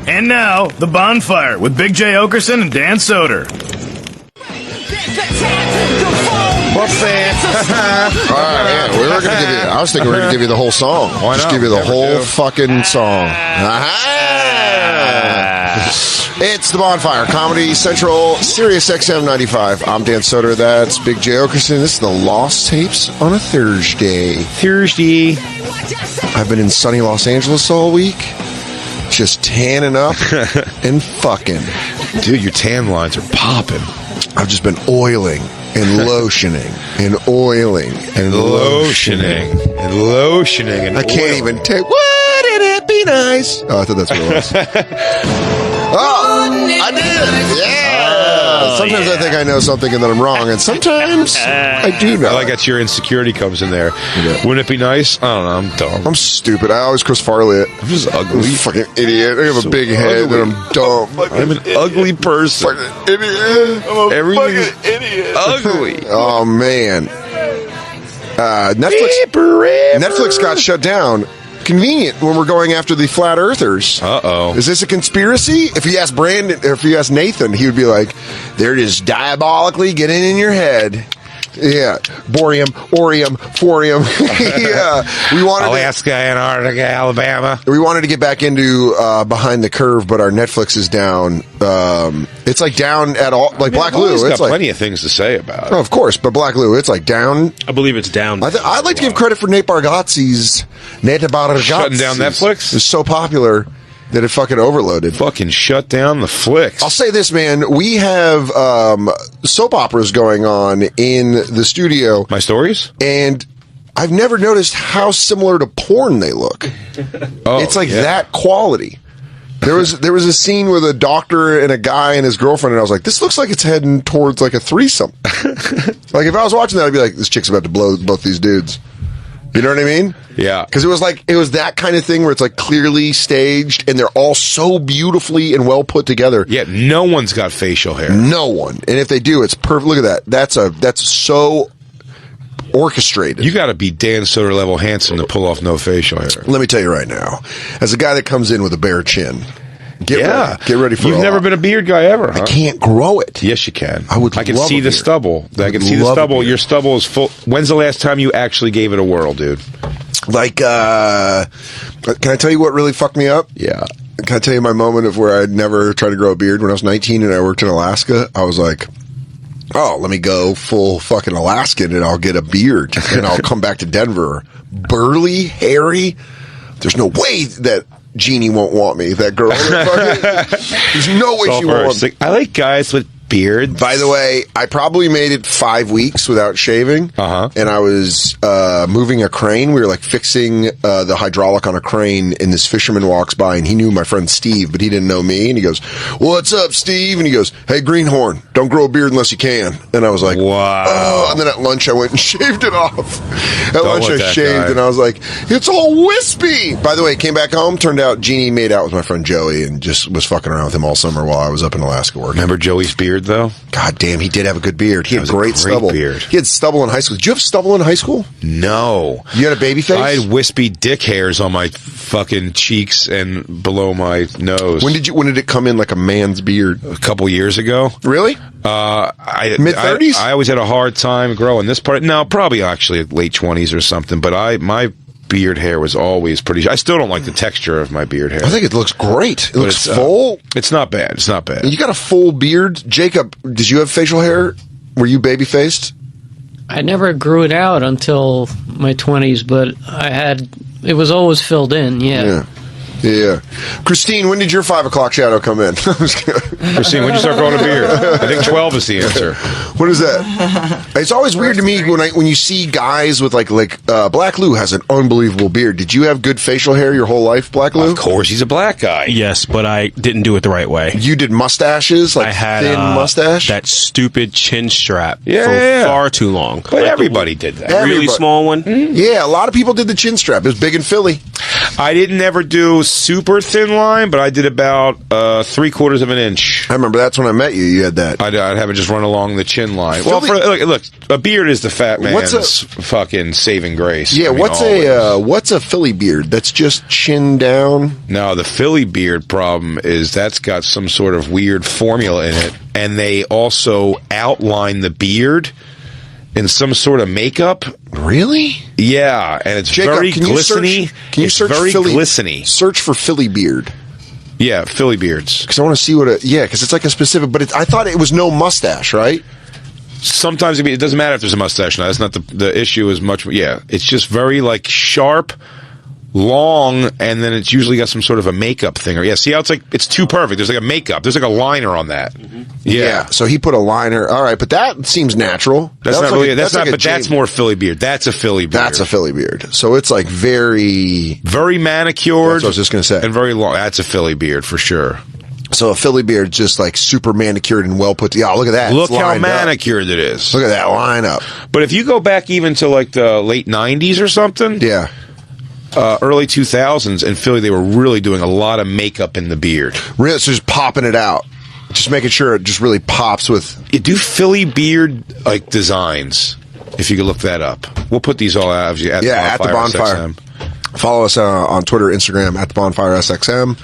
And now, The Bonfire with Big J. Okerson and Dan Soder. We were going to give you. I was thinking we were going to give you the whole song. Why Just not? give you the Never whole do. fucking song. It's The Bonfire, Comedy Central, Sirius XM 95. I'm Dan Soder. That's Big J. Okerson. This is the Lost Tapes on a Thursday. I've been in sunny Los Angeles all week, just tanning up and fucking. Dude, your tan lines are popping. I've just been oiling and lotioning and oiling and lotioning. And lotioning. And I can't even take. Wouldn't it be nice? Oh, I thought that's what it was. Oh, I did. Yeah. Sometimes I think I know something and then I'm wrong, and sometimes I do know. I like that your insecurity comes in there. Yeah. Wouldn't it be nice? I don't know. I'm dumb. I'm stupid. I always Chris Farley it. I'm just I'm ugly. a fucking idiot. I have a big head and I'm dumb. I'm an ugly person. Fucking idiot. Everything's ugly. Oh man. Netflix got shut down. Convenient when we're going after the flat earthers. Uh-oh. Is this a conspiracy? If you ask Brandon, or if you ask Nathan, he would be like, they're just diabolically getting in your head. Yeah. Borium, Orium, Forium. Yeah. We wanted Alaska, Antarctica, Alabama. We wanted to get back into Behind the Curve, but our Netflix is down. It's like down at all. Like Black Lou. It's It's got like, plenty of things to say about it. oh, of course, but Black Lou, it's like down. I believe it's down. I'd like to give credit for Nate Bargatze's. Shutting down Netflix? It's so popular that it fucking overloaded. Fucking shut down the flicks. I'll say this, man. We have soap operas going on in the studio, My stories? and I've never noticed how similar to porn they look. Oh, It's like yeah. that quality. There was a scene with a doctor and a guy and his girlfriend, and I was like, this looks like it's heading towards like a threesome. Like if I was watching that, I'd be like, this chick's about to blow both these dudes. You know what I mean? Yeah. Because it was that kind of thing where it's like clearly staged and they're all so beautifully and well put together. Yet no one's got facial hair. No one. And if they do, it's perfect. Look at that. That's so orchestrated. You got to be Dan Soder level handsome to pull off no facial hair. Let me tell you right now, as a guy that comes in with a bare chin, get ready for You've a never lot. been a beard guy ever, huh? I can't grow it. Yes, you can. I would I can love see a the beard. stubble. I can see the love a stubble. beard. Your stubble is full. When's the last time you actually gave it a whirl, dude? Like, can I tell you what really fucked me up? Yeah. Can I tell you my moment of where I'd never tried to grow a beard? When I was 19 and I worked in Alaska, I was like, oh, let me go full fucking Alaskan and I'll get a beard and I'll come back to Denver. Burly, hairy. There's no way that Jeannie won't want me. That girl. There's no way she won't. I like guys with beards. By the way, I probably made it 5 weeks without shaving. Uh-huh. And I was moving a crane. We were like fixing the hydraulic on a crane, and this fisherman walks by, and he knew my friend Steve, but he didn't know me. And he goes, "What's up, Steve?" And he goes, "Hey, Greenhorn, don't grow a beard unless you can." And I was like, Wow. Oh. And then at lunch, I went and shaved it off. At lunch, I let that shaved, guy. and I was like, "It's all wispy." By the way, came back home. Turned out Jeannie made out with my friend Joey and just was fucking around with him all summer while I was up in Alaska working. Remember Joey's beard, though? God damn, he did have a good beard. He had was a great great stubble. beard. He had stubble in high school. Did you have stubble in high school? No. You had a baby face? I had wispy dick hairs on my fucking cheeks and below my nose. When did it come in like a man's beard? A couple years ago. Really? Mid-30s? I always had a hard time growing this part. No, probably actually late 20s or something, but my beard hair was always pretty. I still don't like the texture of my beard hair. I think it looks great. It But looks it's, full. It's not bad. It's not bad. You got a full beard. Jacob, did you have facial hair? Were you baby faced? I never grew it out until my 20s, but it was always filled in, yeah. Yeah. Christine, when did your 5 o'clock shadow come in? Christine, when did you start growing a beard? I think 12 is the answer. What is that? It's always weird to me when you see guys with like Black Lou has an unbelievable beard. Did you have good facial hair your whole life, Black Lou? Of course, he's a black guy. Yes, but I didn't do it the right way. You did mustaches, like I had thin mustache. that stupid chin strap Yeah, for yeah, yeah. far too long. But everybody did that. Yeah. Really everybody- small one. Yeah, a lot of people did the chin strap. It was big in Philly. I didn't ever do super thin line, but I did about 3/4 of an inch. I remember that's when I met you. You had that. I'd have it just run along the chin line. Philly- Well, look, a beard is the fat man's fucking saving grace. Yeah, what's a Philly beard? That's just chin down? No, the Philly beard problem is that's got some sort of weird formula in it, and they also outline the beard in some sort of makeup. Really? Yeah, and it's Jacob, very can you glisteny. search very Philly, glisteny. Search for Philly beard. Yeah, Philly beards. Because I want to see because it's like a specific, but I thought it was no mustache, right? Sometimes it doesn't matter if there's a mustache now. That's not the issue as much. Yeah, it's just very like sharp, long, and then it's usually got some sort of a makeup thing. Or yeah, see how it's like it's too perfect. There's like a makeup. There's like a liner on that. Mm-hmm. Yeah. So he put a liner. All right, but that seems natural. That's not really. That's more Philly beard. That's a Philly beard. That's a Philly beard. So it's like very manicured. That's what I was just gonna say. And very long. That's a Philly beard for sure. So a Philly beard just like super manicured and well put. Yeah, look at that. Look how manicured it is. Look at that lineup. But if you go back even to like the late 90s or something. Yeah. Early 2000s in Philly, they were really doing a lot of makeup in the beard. Really, so just popping it out. Just making sure it just really pops with. You do Philly beard like designs. If you could look that up. We'll put these all out at the Bonfire. SXM. Follow us on Twitter, Instagram, at the Bonfire SXM.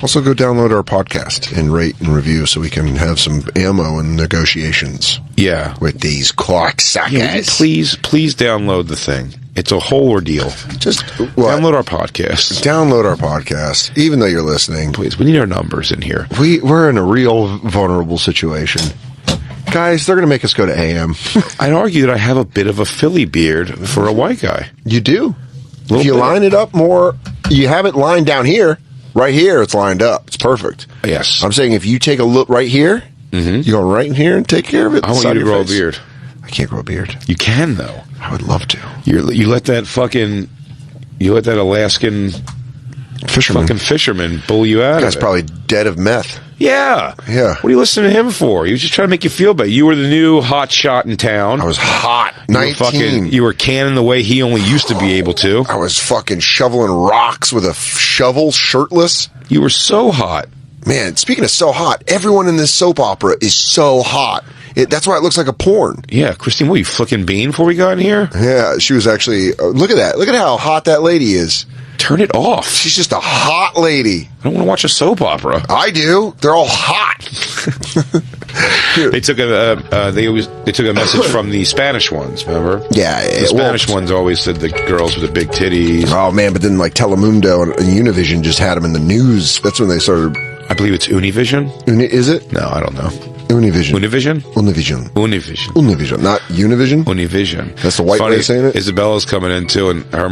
Also, go download our podcast and rate and review so we can have some ammo and negotiations. Yeah. With these cocksuckers. Yeah, please download the thing. It's a whole ordeal. Just download our podcast. Download our podcast, even though you're listening. Please, we need our numbers in here. We're in a real vulnerable situation. Guys, they're going to make us go to AM. I'd argue that I have a bit of a Philly beard for a white guy. You do. If you line it up more, you have it lined down here. Right here, it's lined up. It's perfect. Yes. I'm saying if you take a look right here, you go right in here and take care of it. I want you to grow a beard. I can't grow a beard. You can, though. I would love to. You let that Alaskan fisherman bull you out. That's probably dead of meth. Yeah. Yeah. What are you listening to him for? He was just trying to make you feel better. You were the new hot shot in town. I was hot. 19. You were canning the way he only used to be able to. I was fucking shoveling rocks with a shovel, shirtless. You were so hot. Man, speaking of so hot, everyone in this soap opera is so hot. That's why it looks like a porn. Yeah, Christine, what, you flicking bean before we got in here? Yeah, she was actually... look at that. Look at how hot that lady is. Turn it off. She's just a hot lady. I don't want to watch a soap opera. I do. They're all hot. They took a message from the Spanish ones, remember? Yeah. The Spanish ones always said the girls with the big titties. Oh, man, but then like Telemundo and Univision just had them in the news. That's when they started... I believe it's Univision. Is it? No, I don't know. Univision. Univision? Univision. Univision. Univision, not Univision? Univision. That's the white way of saying it? Isabella's coming in too, and her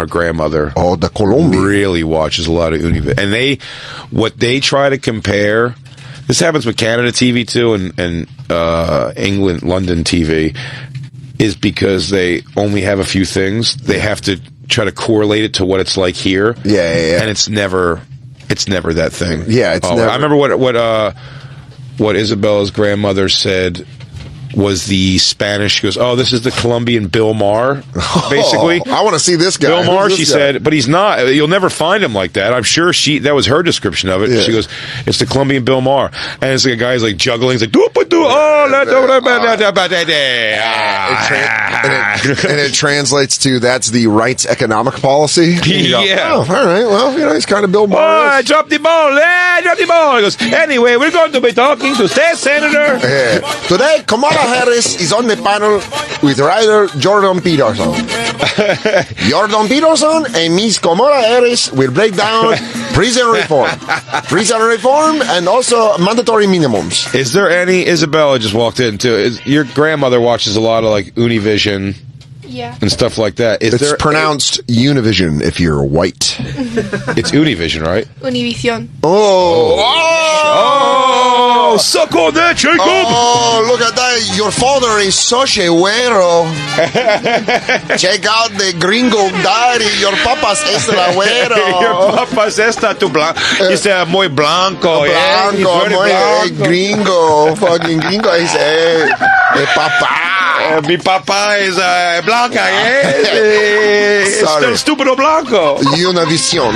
grandmother. Oh, the Colombia. Really watches a lot of Univision. And what they try to compare, this happens with Canada TV too, and England, London TV, is because they only have a few things. They have to try to correlate it to what it's like here. Yeah. And it's never that thing. Yeah, it's never. I remember what Isabella's grandmother said was the Spanish. She goes, "Oh, this is the Colombian Bill Maher." Basically, I want to see this guy. Bill Maher. She said, but he's not. You'll never find him like that. I'm sure that was her description of it. Yeah. She goes, "It's the Colombian Bill Maher," and it's like a guy's like juggling. He's like, and it translates to that's the right's economic policy. Yeah. Oh, all right. Well, he's kind of Bill Maher. Oh, drop the ball. Drop the ball. He goes, anyway, we're going to be talking to State Senator. Today, Kamala Harris is on the panel with Ryder Jordan Peterson. Jordan Peterson and Miss Kamala Harris will break down prison reform, and also mandatory minimums. Is there any? Isabella just walked in too. Your grandmother watches a lot of like Univision. Yeah. And stuff like that. It's pronounced Univision if you're white. It's Univision, right? Univision. Oh, suck on that, Jacob! Oh, look at that. Your father is such a güero. Check out the gringo daddy. Your papa's es la güero. Your papa's está tu blanco. He's muy blanco. Blanco, muy blanco. gringo. Fucking gringo. He's Hey, papa. Mi papa is blanca, eh? Sorry. Stupido blanco. Univision.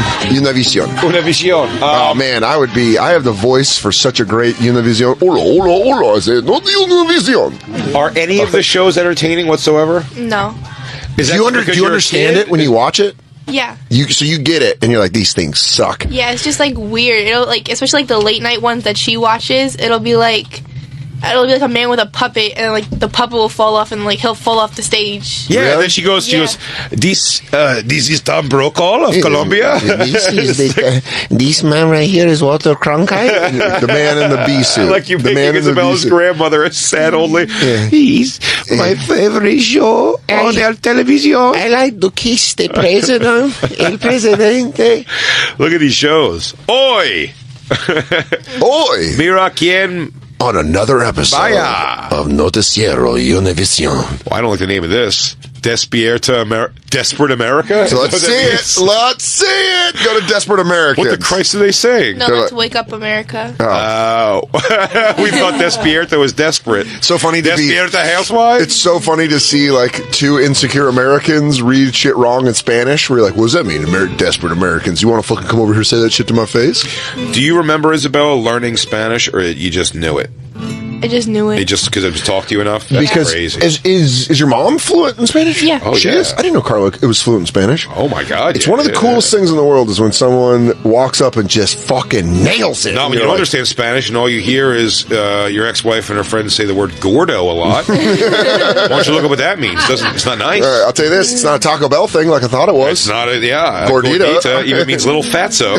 Una visión. Oh man, I have the voice for such a great Univision. Hola, I said, not Univision. Are any of the shows entertaining whatsoever? No. Is Do that you because you're a understand kid? it when you watch it? Yeah. So you get it, and you're like, these things suck. Yeah, it's just like weird. It'll like, especially like the late night ones that she watches. It'll be like a man with a puppet, and like the puppet will fall off, and like he'll fall off the stage. Yeah, Really? and then she goes, this is Tom Brokaw of Colombia. This man right here is Walter Cronkite, the man in the bee suit. Like you the making man in the bee Isabella's suit. grandmother is sad only. Yeah. He's my favorite show on el television. I like to kiss the president, el presidente. Look at these shows. Oi! Oi! Mira quien... On another episode Vaya. of Noticiero Univision. Well, I don't like the name of this. Desperate America? So let's see it. Let's see it. Go to Desperate Americans. What the Christ are they saying? No, They're let's like- wake up America. Oh. We thought Despierta was desperate. So funny to be. Despierta Housewives? It's so funny to see like two insecure Americans read shit wrong in Spanish. We're like, what does that mean? Desperate Americans. You want to fucking come over here and say that shit to my face? Do you remember, Isabella, learning Spanish, or you just knew it? I just knew it. It just because it was talked to you enough? That's Because crazy. is your mom fluent in Spanish? Yeah. Oh, She yeah. is? I didn't know Carla it was fluent in Spanish. Oh, my God. It's yeah, one of the yeah. coolest things in the world is when someone walks up and just fucking nails it. No, And when you you're don't like, understand Spanish and all you hear is your ex-wife and her friends say the word gordo a lot. Why don't you look up what that means? It's not nice. I'll tell you this, it's not a Taco Bell thing like I thought it was. It's not a, yeah. Gordita. Gordita even means little fatso.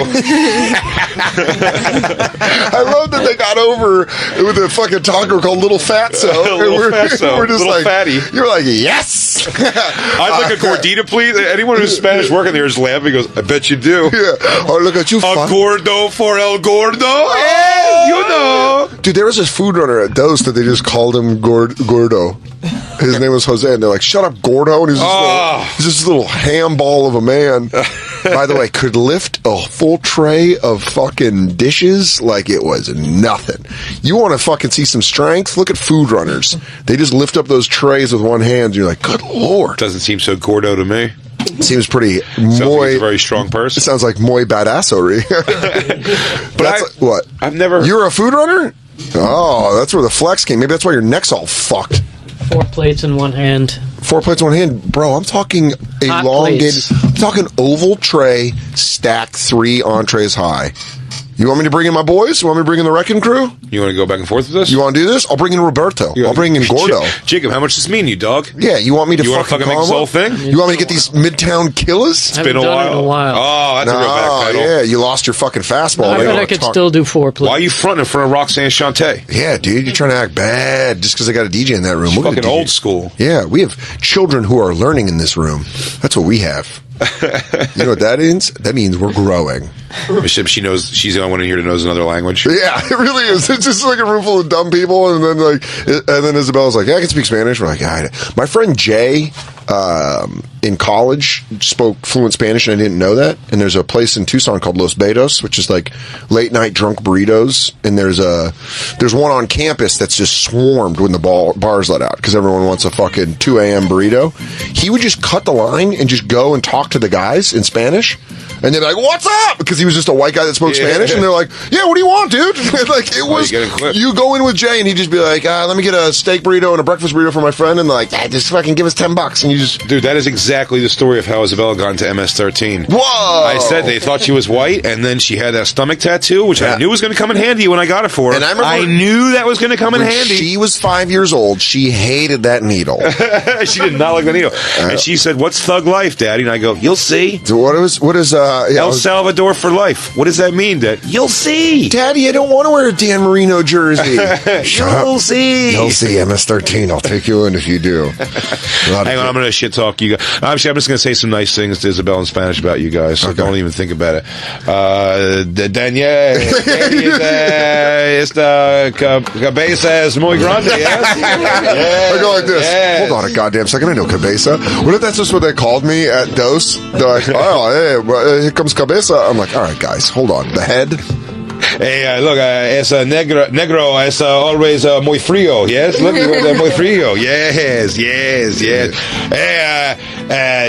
I love that they got over with a fucking taco called Little Fatso. Little Fatso. We're just Little like, fatty. You're like, yes! I'd like a gordita, please. Anyone who's Spanish working there is laughing. Goes, I bet you do. Yeah. Oh, look at you, A fuck. gordo for el gordo. Eh, you know. Dude, there was this food runner at Dose that they just called him Gordo. His name was Jose, and they're like, shut up, Gordo. And he's this little ham ball of a man. By the way, could lift a full tray of fucking dishes like it was nothing. You want to fucking see some strength? Look at food runners. They just lift up those trays with one hand, and you're like, good lord. Doesn't seem so gordo to me. Seems pretty Sounds like muy. he's a very strong It person. sounds like muy badassery. That's what? I've never. You're a food runner? Oh, that's where the flex came. Maybe that's why your neck's all fucked. 4 plates in one hand. 4 plates, one hand, bro. I'm talking Hot elongated. plates. I'm talking oval tray, stacked 3 entrees high. You want me to bring in my boys? You want me to bring in the wrecking crew? You want to go back and forth with this? You want to do this? I'll bring in Roberto. I'll bring in Gordo. Jacob, how much does this mean, you dog? Yeah, you want me to You want to fucking make this whole thing? You want me to get these Midtown killers? I haven't Been a done while. it in a while. Oh, that's a real Oh, backpedal. yeah, you lost your fucking fastball. I They bet don't I could talk- still do 4 plates. Why are you fronting in front of Roxanne Shante? Yeah, dude, you're trying to act bad just because I got a DJ in that room. We're gonna Fucking DJ. old school. Yeah, we have children who are learning in this room. That's what we have. You know what that means? That means we're growing. She knows she's the only one in here that knows another language. Yeah, it really is. It's just like a room full of dumb people, and then Isabella's like, "Yeah, I can speak Spanish." We're like, my friend Jay in college spoke fluent Spanish, and I didn't know that. And there's a place in Tucson called Los Betos, which is like late night drunk burritos. And there's one on campus that's just swarmed when the bars let out because everyone wants a fucking 2 a.m. burrito. He would just cut the line and just go and talk to the guys in Spanish. And they're like, "What's up?" Because he was just a white guy that spoke Spanish, and they're like, "Yeah, what do you want, dude?" Like it was. You go in with Jay, and he'd just be like, "Let me get a steak burrito and a breakfast burrito for my friend," and they're like, "Just fucking give us $10," and you just, Dude, that is exactly the story of how Isabella got into MS-13. whoa! I said they thought she was white, and then she had that stomach tattoo, which I knew was going to come in handy when I got it for her. And I remember- knew that was going to come in When handy. she was 5 years old, she hated that needle. She did not like the needle. And she said, "What's thug life, Daddy?" And I go, "You'll see." So what is El Salvador for life. What does that mean, Dad? You'll see. Daddy, I don't want to wear a Dan Marino jersey. Shut You'll up. see. You'll see, MS-13. I'll take you in if you do. Hang on, I'm going to shit talk you guys. Actually, I'm just going to say some nice things to Isabel in Spanish about you guys. So don't even think about it. Daniel, esta cabeza es muy grande, yes? I go like this. Yes. Hold on a goddamn second. I know Cabeza. What if that's just what they called me at Dose? They're like, "Oh, hey, well, here comes Cabeza." I'm like, "All right, guys, hold on. The head." look, es negro es always muy frío. Yes, look, muy frío. Yes.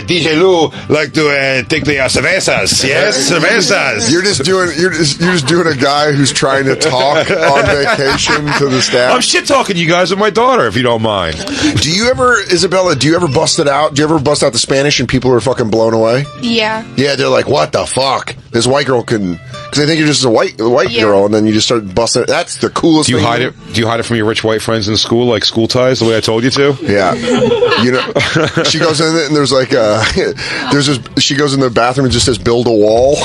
DJ Lou like to take the cervezas. Yes, cervezas. You're just doing a guy who's trying to talk on vacation to the staff. I'm shit talking you guys with my daughter, if you don't mind. Do you ever, Isabella? Do you ever bust it out? Do you ever bust out the Spanish and people are fucking blown away? Yeah. Yeah, they're like, "What the fuck?" This white girl can, because they think you're just a white Yeah. girl, and then you just start busting it. That's the coolest. Do you thing. hide it? Do you hide it from your rich white friends in school, like school ties, the way I told you to? Yeah, you know, she goes in and there's like she goes in the bathroom and just says "build a wall."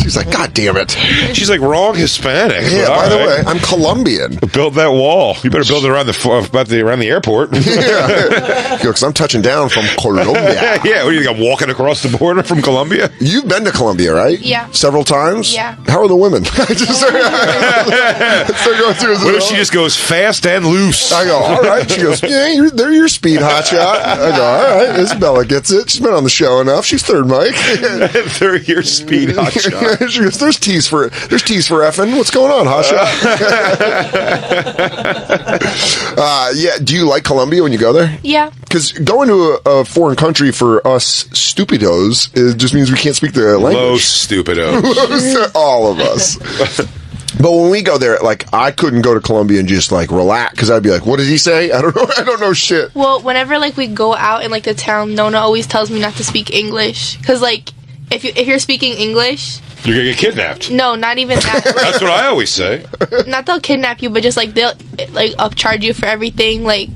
She's like, "God damn it!" She's like wrong Hispanic. Yeah. But By the all way, right. I'm Colombian. Build that wall. You better build it around the airport. Yeah, because I'm touching down from Colombia. Yeah, what do you think? I'm walking across the border from Colombia? You've been to Colombia, right? Yeah. Several times? Yeah. How are the women? I just start going through What if she just goes fast and loose? I go, all right. She goes, yeah, they're your speed hotshot. I go, all right. Isabella gets it. She's been on the show enough. She's third mic. They're your speed hotshot. She goes, there's teas for effing. What's going on, hotshot? Yeah. Do you like Colombia when you go there? Yeah. Because going to a foreign country for us stupidos, it just means we can't speak the language. Low stupido. All of us. But when we go there, like, I couldn't go to Colombia and just like relax because I'd be like, "What did he say? I don't know. I don't know shit." Well, whenever like we go out in like the town, Nona always tells me not to speak English because like if you're speaking English, You're gonna get kidnapped. no, not even that. That's what I always say. Not they'll kidnap you, but just like they'll like upcharge you for everything. Like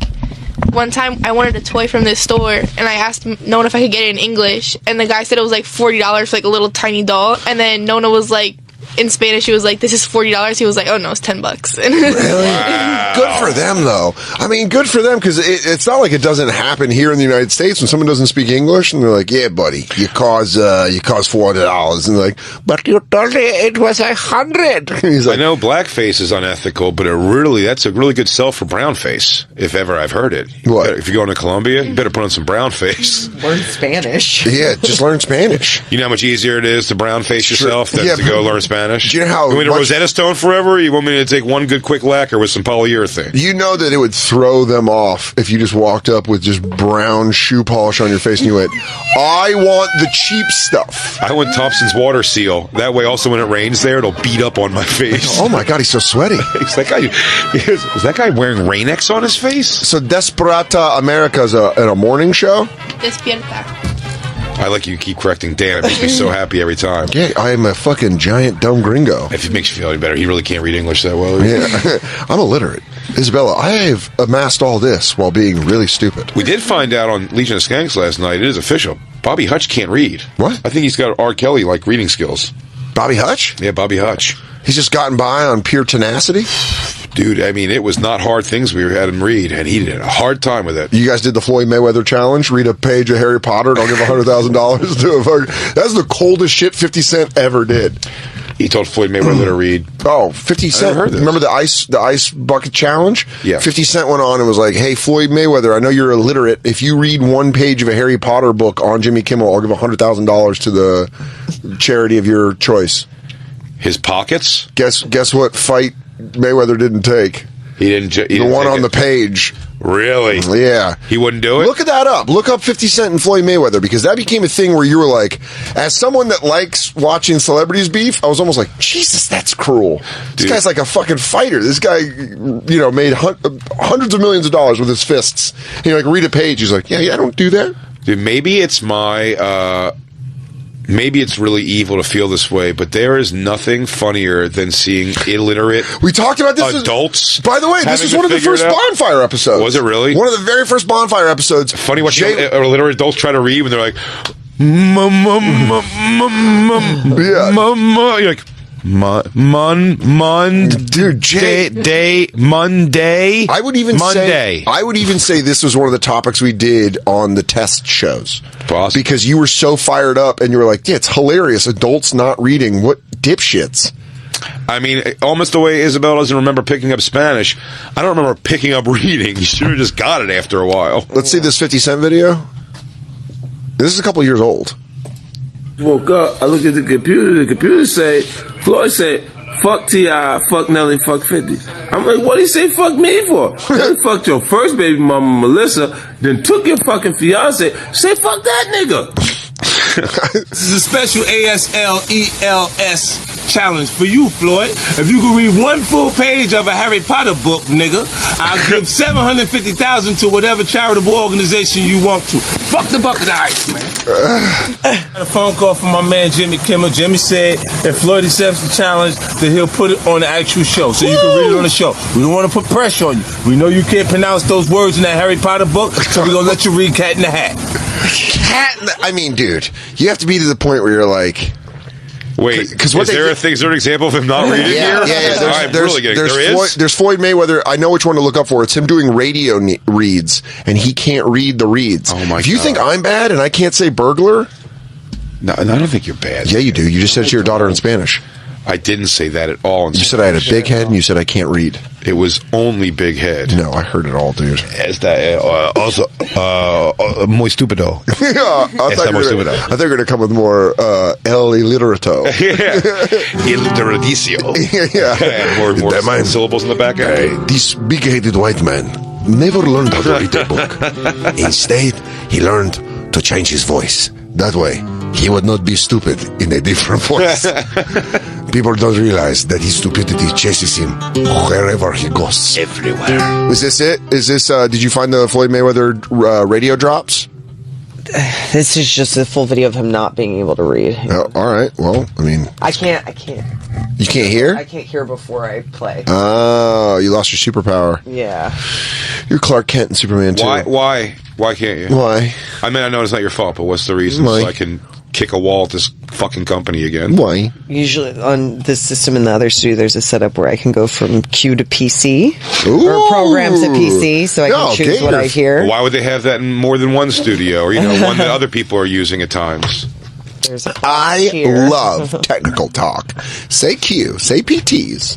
one time, I wanted a toy from this store, and I asked Nona if I could get it in English, and the guy said it was like $40 for like a little tiny doll, and then Nona was like. In Spanish, he was like, "This is $40." He was like, "Oh no, it's $10." Really? Good for them, though. I mean, good for them because it's not like it doesn't happen here in the United States when someone doesn't speak English and they're like, "Yeah, buddy, you cause $400," and they're like, "But you told me it was 100." He's I like, know blackface is unethical, but that's a really good sell for brownface, if ever I've heard it. What? If you're going to Colombia, you better put on some brownface. Learn Spanish. "Yeah, just learn Spanish." You know how much easier it is to brownface yourself than Yeah, to go but- learn Spanish? Do you know how You want me to much- Rosetta Stone forever, or you want me to take one good quick lacquer with some polyurethane? You know that it would throw them off if you just walked up with just brown shoe polish on your face and you went, "I want the cheap stuff." I went Thompson's water seal. That way, also when it rains there, it'll beat up on my face. Oh my God, he's so sweaty. Is that guy wearing Rain-X on his face? So Desperata America is a morning show? Despierta. I like you keep correcting Dan. It makes me so happy every time. Yeah, I am a fucking giant dumb gringo. If it makes you feel any better, he really can't read English that well. Yeah, I'm illiterate. Isabella, I have amassed all this while being really stupid. We did find out on Legion of Skanks last night, it is official. Bobby Hutch can't read. What? I think he's got R. Kelly-like reading skills. Bobby Hutch? Yeah, Bobby Hutch. He's just gotten by on pure tenacity? Dude, I mean, it was not hard things we had him read, and he did a hard time with it. You guys did the Floyd Mayweather challenge? Read a page of Harry Potter and I'll give $100,000 to a fucking... That's the coldest shit 50 Cent ever did. He told Floyd Mayweather to read. Oh, 50 Cent. heard this. Remember the ice bucket challenge? Yeah. 50 Cent went on and was like, "Hey, Floyd Mayweather, I know you're illiterate. If you read one page of a Harry Potter book on Jimmy Kimmel, I'll give $100,000 to the charity of your choice." His pockets? Guess what fight Mayweather didn't take? He didn't. The one on the page. Really? Yeah. He wouldn't do it? Look at that up. Look up 50 Cent and Floyd Mayweather because that became a thing where you were like, as someone that likes watching celebrities beef, I was almost like, Jesus, that's cruel. This Dude. guy's like a fucking fighter. This guy, made hundreds of millions of dollars with his fists. And you like read a page. He's like, yeah, I don't do that. Dude, maybe it's maybe it's really evil to feel this way, but there is nothing funnier than seeing illiterate We talked about this. adults. By the way, this having is to one of the figure it first out. bonfire episodes. Was it really? One of the very first bonfire episodes. Funny watching Jay- illiterate adults try to read when they're like, Yeah. You're like, Dude, Jay. Monday. I would even Monday. say this was one of the topics we did on the test shows. Possible. Because you were so fired up and you were like, yeah, it's hilarious. Adults not reading. What dipshits. I mean, almost the way Isabel doesn't remember picking up Spanish, I don't remember picking up reading. You should have just got it after a while. Let's see this 50 Cent video. This is a couple years old. Woke up, I look at the computer say, Floyd said, fuck T.I., fuck Nelly, fuck 50. I'm like, what do you say fuck me for? Then fucked your first baby mama, Melissa, then took your fucking fiance. Say fuck that nigga. This is a special ASLELS challenge for you, Floyd. If you can read one full page of a Harry Potter book, nigga, I'll give $750,000 to whatever charitable organization you want to. Fuck the bucket of ice, man. I got a phone call from my man Jimmy Kimmel. Jimmy said if Floyd accepts the challenge, then he'll put it on the actual show, so you can read it on the show. We don't want to put pressure on you. We know you can't pronounce those words in that Harry Potter book, so we're gonna let you read Cat in the Hat. I mean, dude, you have to be to the point where you're like, wait, is there an example of him not reading here? Yeah. There's There's Floyd Mayweather. I know which one to look up for. It's him doing radio reads, and he can't read the reads. Oh my! If you think I'm bad and I can't say burglar, no, I don't think you're bad. Yeah, you do. You just said it to your daughter in Spanish. I didn't say that at all. You said I had a big head, and you said I can't read. It was only big head. No, I heard it all, dude. Also, muy stupido. Yeah, I thought you were going to come with more el illiterato. Illiteraticio. Yeah. More syllables in the back end. This big-headed white man never learned how to read a book. Instead, he learned to change his voice. That way, he would not be stupid in a different voice. People don't realize that his stupidity chases him wherever he goes. Everywhere. Is this it? Is this, did you find the Floyd Mayweather radio drops? This is just a full video of him not being able to read. Oh, all right. Well, I mean... I can't. You can't hear? I can't hear before I play. Oh, you lost your superpower. Yeah. You're Clark Kent and Superman, too. Why can't you? Why? I mean, I know it's not your fault, but what's the reason? Why? So I can kick a wall at this fucking company again. Why? Usually on this system in the other studio, there's a setup where I can go from Q to PC. Ooh. Or program to PC, so I can choose what I hear. Why would they have that in more than one studio? Or, one that other people are using at times? I love technical talk. Say Q, say PTs.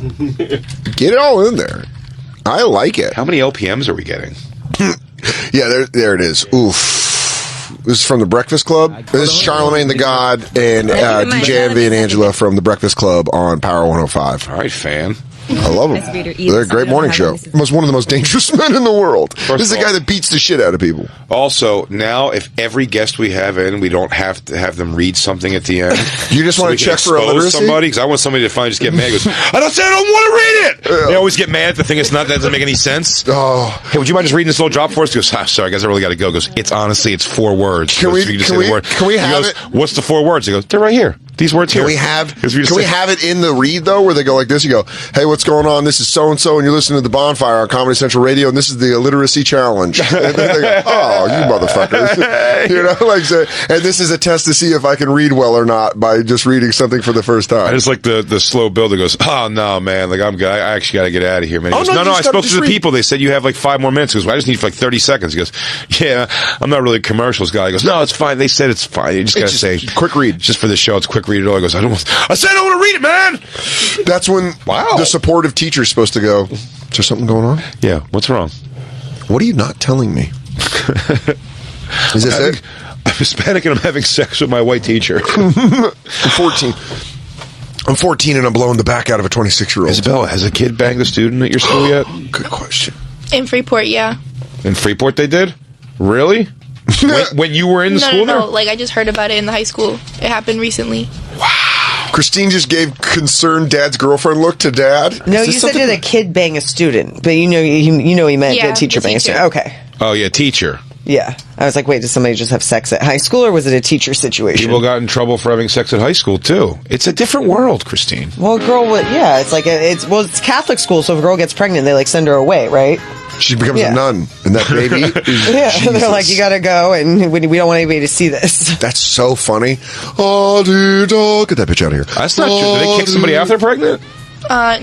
Get it all in there. I like it. How many LPMs are we getting? Yeah, there it is. Oof. This is from The Breakfast Club. This is Charlemagne the God and DJ Envy and Angela from The Breakfast Club on Power 105. All right, fan. I love them. They're a great morning show. One of the most dangerous men in the world. This is the guy that beats the shit out of people. Also, now if every guest we have in, we don't have to have them read something at the end. You just want to check for illiteracy? Somebody? Because I want somebody to finally just get mad. Goes, I don't want to read it. They always get mad at the thing. That doesn't make any sense. Oh, hey, would you mind just reading this little drop for us? He goes, sorry, guys, I really got to go. He goes, it's 4 words. Can we have it? What's the 4 words? He goes, they're right here. These words here. Can we have it in the read, though, where they go like this? You go, hey, what's going on? This is so-and-so, and you're listening to The Bonfire on Comedy Central Radio, and this is the illiteracy challenge. And then they go, oh, you motherfuckers. And this is a test to see if I can read well or not by just reading something for the first time. I just like the slow build that goes, oh, no, man, I'm good. I actually got to get out of here, man. He goes, no, I spoke to the people. They said you have 5 more minutes. He goes, well, I just need 30 seconds. He goes, yeah, I'm not really a commercials guy. He goes, no, it's fine. They said it's fine. You just got to say, quick read. Just for the show, it's quick read it all. He goes, I said I don't want to read it, man. That's when the supportive teacher's supposed to go, is there something going on? Yeah, what's wrong? What are you not telling me? Is this it? I'm Hispanic and I'm having sex with my white teacher. I'm 14. I'm 14 and I'm blowing the back out of a 26-year-old. Isabella, has a kid banged a student at your school yet? Good question. In Freeport, yeah. In Freeport they did? Really? when you were in the school there? No, I just heard about it in the high school. It happened recently. Wow. Christine just gave concerned dad's girlfriend look to dad. No, you said did a kid bang a student, but he meant a teacher bang a student. Okay. Oh, yeah, teacher. Yeah. I was like, wait, did somebody just have sex at high school, or was it a teacher situation? People got in trouble for having sex at high school, too. It's a different world, Christine. Well, a girl would, it's like, it's Catholic school, so if a girl gets pregnant, they, send her away, right? She becomes a nun, and that baby is they're like, you gotta go, and we don't want anybody to see this. That's so funny. Oh, dude, get that bitch out of here. That's not true. Did they kick somebody out if they're pregnant?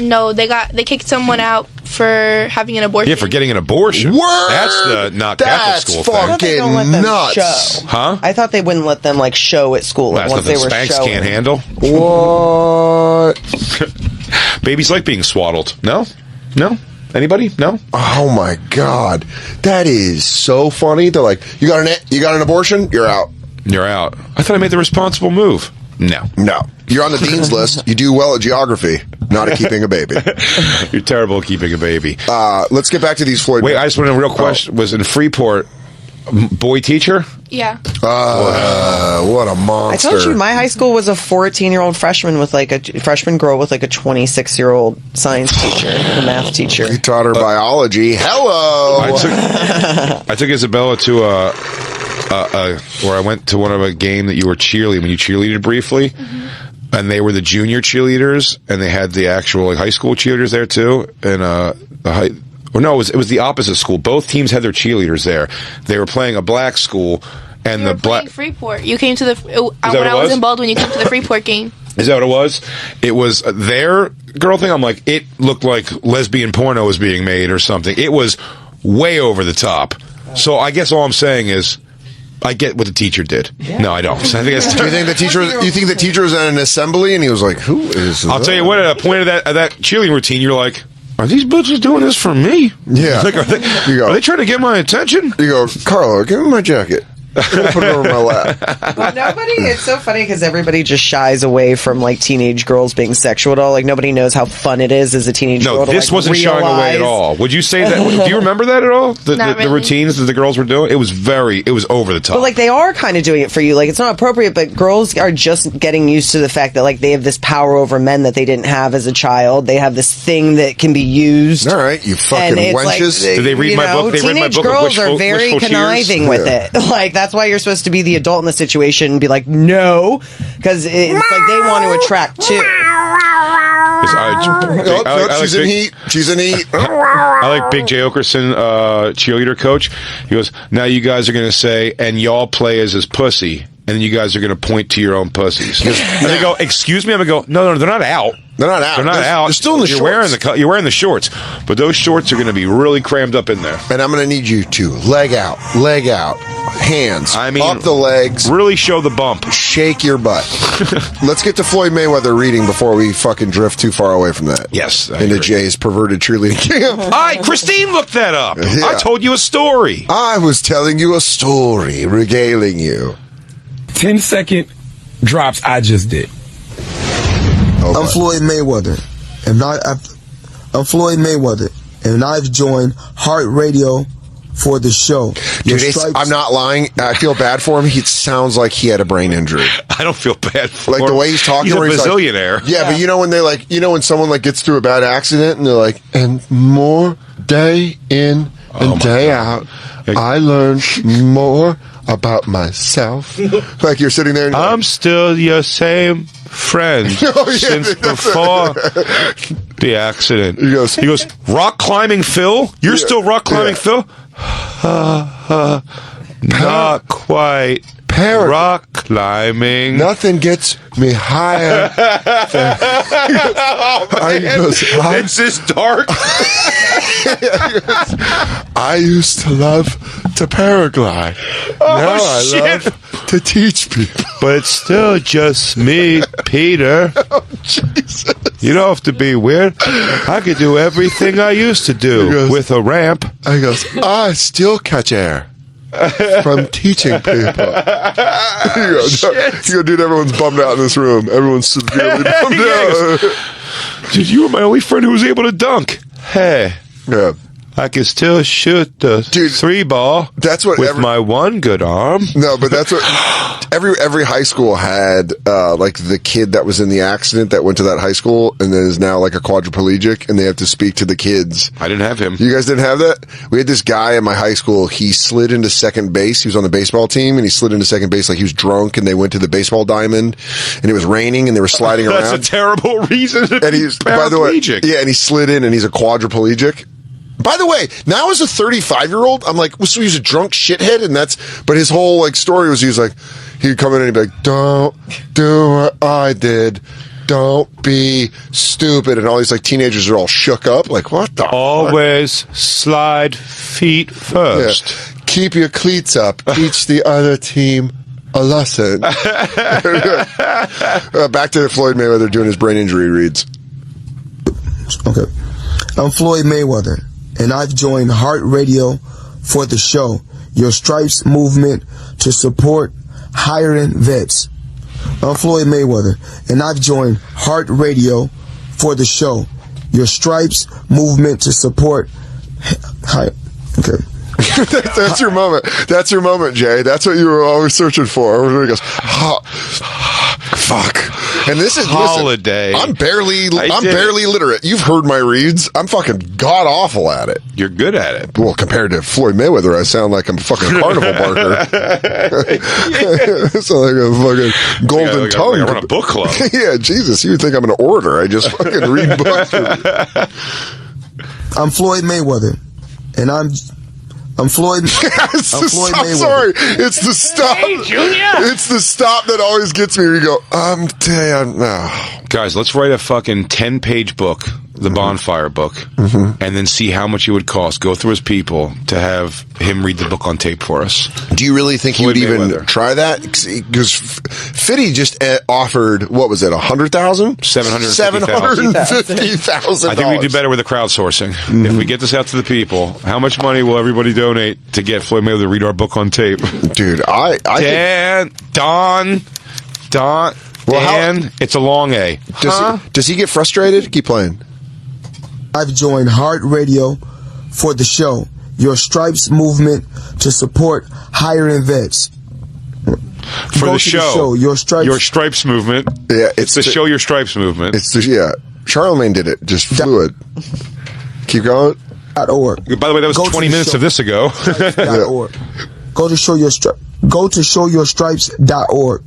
No, they kicked someone out for having an abortion. Yeah, for getting an abortion. Word! That's the not Catholic school thing. Fucking nuts. Huh? I thought they wouldn't let them show at school. That's once nothing they were Spanx showing. can't handle. What? Babies like being swaddled. No? Anybody? No? Oh my god, that is so funny. They're like, you got an abortion? You're out. You're out. I thought I made the responsible move. No. You're on the dean's list. You do well at geography. not at keeping a baby. You're terrible at keeping a baby. Let's get back to these Floyd. Wait, I just want to know a real question. Was in Freeport, boy teacher? Yeah. What a monster. I told you my high school was a 14-year-old freshman with like a freshman girl with like a 26-year-old science teacher, a math teacher. He taught her biology. Hello. I took Isabella to where I went to one of a game that you were cheerleading when you cheerleaded briefly, and they were the junior cheerleaders, and they had the actual high school cheerleaders there too, and it was the opposite school. Both teams had their cheerleaders there. They were playing a black school, and You the were black. playing Freeport. You came to the when I I was in Baldwin. You came to the Freeport game. Is that what it was? It was their girl thing. I'm like, it looked like lesbian porno was being made or something. It was way over the top. So I guess all I'm saying is, I get what the teacher did. Yeah. No, I don't. I think it's. Do you think the teacher? You think the teacher was at an assembly and he was like, "Who is?" I'll tell you what. At a point of that cheerleading routine, you're like, are these bitches doing this for me? Yeah. Like, are they trying to get my attention? You go, Carlo, give me my jacket. Put it over my lap. Well, it's so funny because everybody just shies away from like teenage girls being sexual at all. Like nobody knows how fun it is as a teenage girl. No, to, this like, wasn't shying away at all. Would you say that? Do you remember that at all? The really. routines that the girls were doing? It was over the top. But like they are kind of doing it for you. Like it's not appropriate, but girls are just getting used to the fact that like they have this power over men that they didn't have as a child. They have this thing that can be used. All right, you fucking And it's wenches. like, Did they read my book? They read my teenage book of girls are wishful very tears? conniving with it. Like that's why you're supposed to be the adult in the situation and be like, no, because it's like they want to attract too. She's in heat. She's in heat. I like Big J. Okerson, cheerleader coach. He goes, now you guys are going to say, and y'all play as his pussy, and then you guys are going to point to your own pussies. And they go, excuse me? I'm going to go, no, they're not out. They're not out. They're not out. They're still in the shorts. You're wearing the shorts, but those shorts are going to be really crammed up in there. And I'm going to need you to leg out, hands, up the legs. Really show the bump. Shake your butt. Let's get to Floyd Mayweather reading before we fucking drift too far away from that. Yes. I Into agree. Jay's perverted cheerleading camp. All right, Christine looked that up. Yeah. I told you a story. I was telling you a story, regaling you. 10-second drops I just did. Okay. I'm Floyd Mayweather, and I've joined Heart Radio for the show. Dude, I'm not lying. I feel bad for him. He sounds like he had a brain injury. I don't feel bad for Like him. the way he's talking. He's a where he's bazillionaire. Like, yeah, but you know when they like, when someone like gets through a bad accident and they're like, and more day in and day out, I learned more about myself. Like you're sitting there and I'm still your same friend since before the accident. He goes, rock climbing Phil? You're still rock climbing Phil? Not quite. Rock climbing. Nothing gets me higher. It's this dark. I used to love to paraglide. Now I love to teach people. But it's still just me, Peter. Oh, Jesus. You don't have to be weird. I could do everything I used to do with a ramp. I goes, I still catch air from teaching people. Dude, everyone's bummed out in this room. Everyone's severely bummed out. Dude, you were my only friend who was able to dunk. Hey. Yeah. I can still shoot the 3-ball. That's what with my one good arm. No, but that's what every high school had. Like the kid that was in the accident that went to that high school and then is now like a quadriplegic, and they have to speak to the kids. I didn't have him. You guys didn't have that? We had this guy in my high school. He slid into second base. He was on the baseball team, and he slid into second base like he was drunk. And they went to the baseball diamond, and it was raining, and they were sliding around. That's a terrible reason. And he's by the way, yeah, and he slid in, and he's a quadriplegic. By the way, now as a 35-year-old, I'm like, so he's a drunk shithead, and but his whole like story was he'd come in and he'd be like, don't do what I did, don't be stupid, and all these like teenagers are all shook up, like what the Always slide feet first. Yeah. Keep your cleats up, teach the other team a lesson. Back to Floyd Mayweather doing his brain injury reads. Okay. I'm Floyd Mayweather, and I've joined Heart Radio for the show, your Stripes movement to support hiring vets. I'm Floyd Mayweather, and I've joined Heart Radio for the show. Your Stripes movement to support. Hi. Okay. That's your moment. That's your moment, Jay. That's what you were always searching for. Everybody goes, fuck. And this is Holiday. Listen, I'm barely literate. You've heard my reads. I'm fucking god awful at it. You're good at it. Well, compared to Floyd Mayweather, I sound like I'm a fucking carnival barker. I sound like a fucking golden tongue. I run a book club. Yeah, Jesus, you would think I'm an orator. I just fucking read books. I'm Floyd Mayweather, and I'm Floyd. I'm Floyd I'm Mayweather. sorry. It's the stop. Hey, Junior! It's the stop that always gets me. Where you go, no. Guys, let's write a fucking 10-page book, the Bonfire book, and then see how much it would cost. Go through his people to have him read the book on tape for us. Do you really think he would Floyd even Mayweather. try that? Because Fitty just offered, what was it, 100,000? $750,000. I think we do better with the crowdsourcing. If we get this out to the people, how much money will everybody donate to get Floyd Mayweather to read our book on tape? Dude, I Don, Dan, it's a long A. Does he get frustrated? Keep playing. I've joined Heart Radio for the show. Your Stripes movement to support hiring vets. For Go the to show. Your Stripes movement. Yeah, It's the Show Your Stripes movement. It's the, yeah. Charlemagne did it. Just fluid. Keep going. .org. By the way, that was Go to 20 the minutes show. of this ago. .org. Go to showyourstripes.org.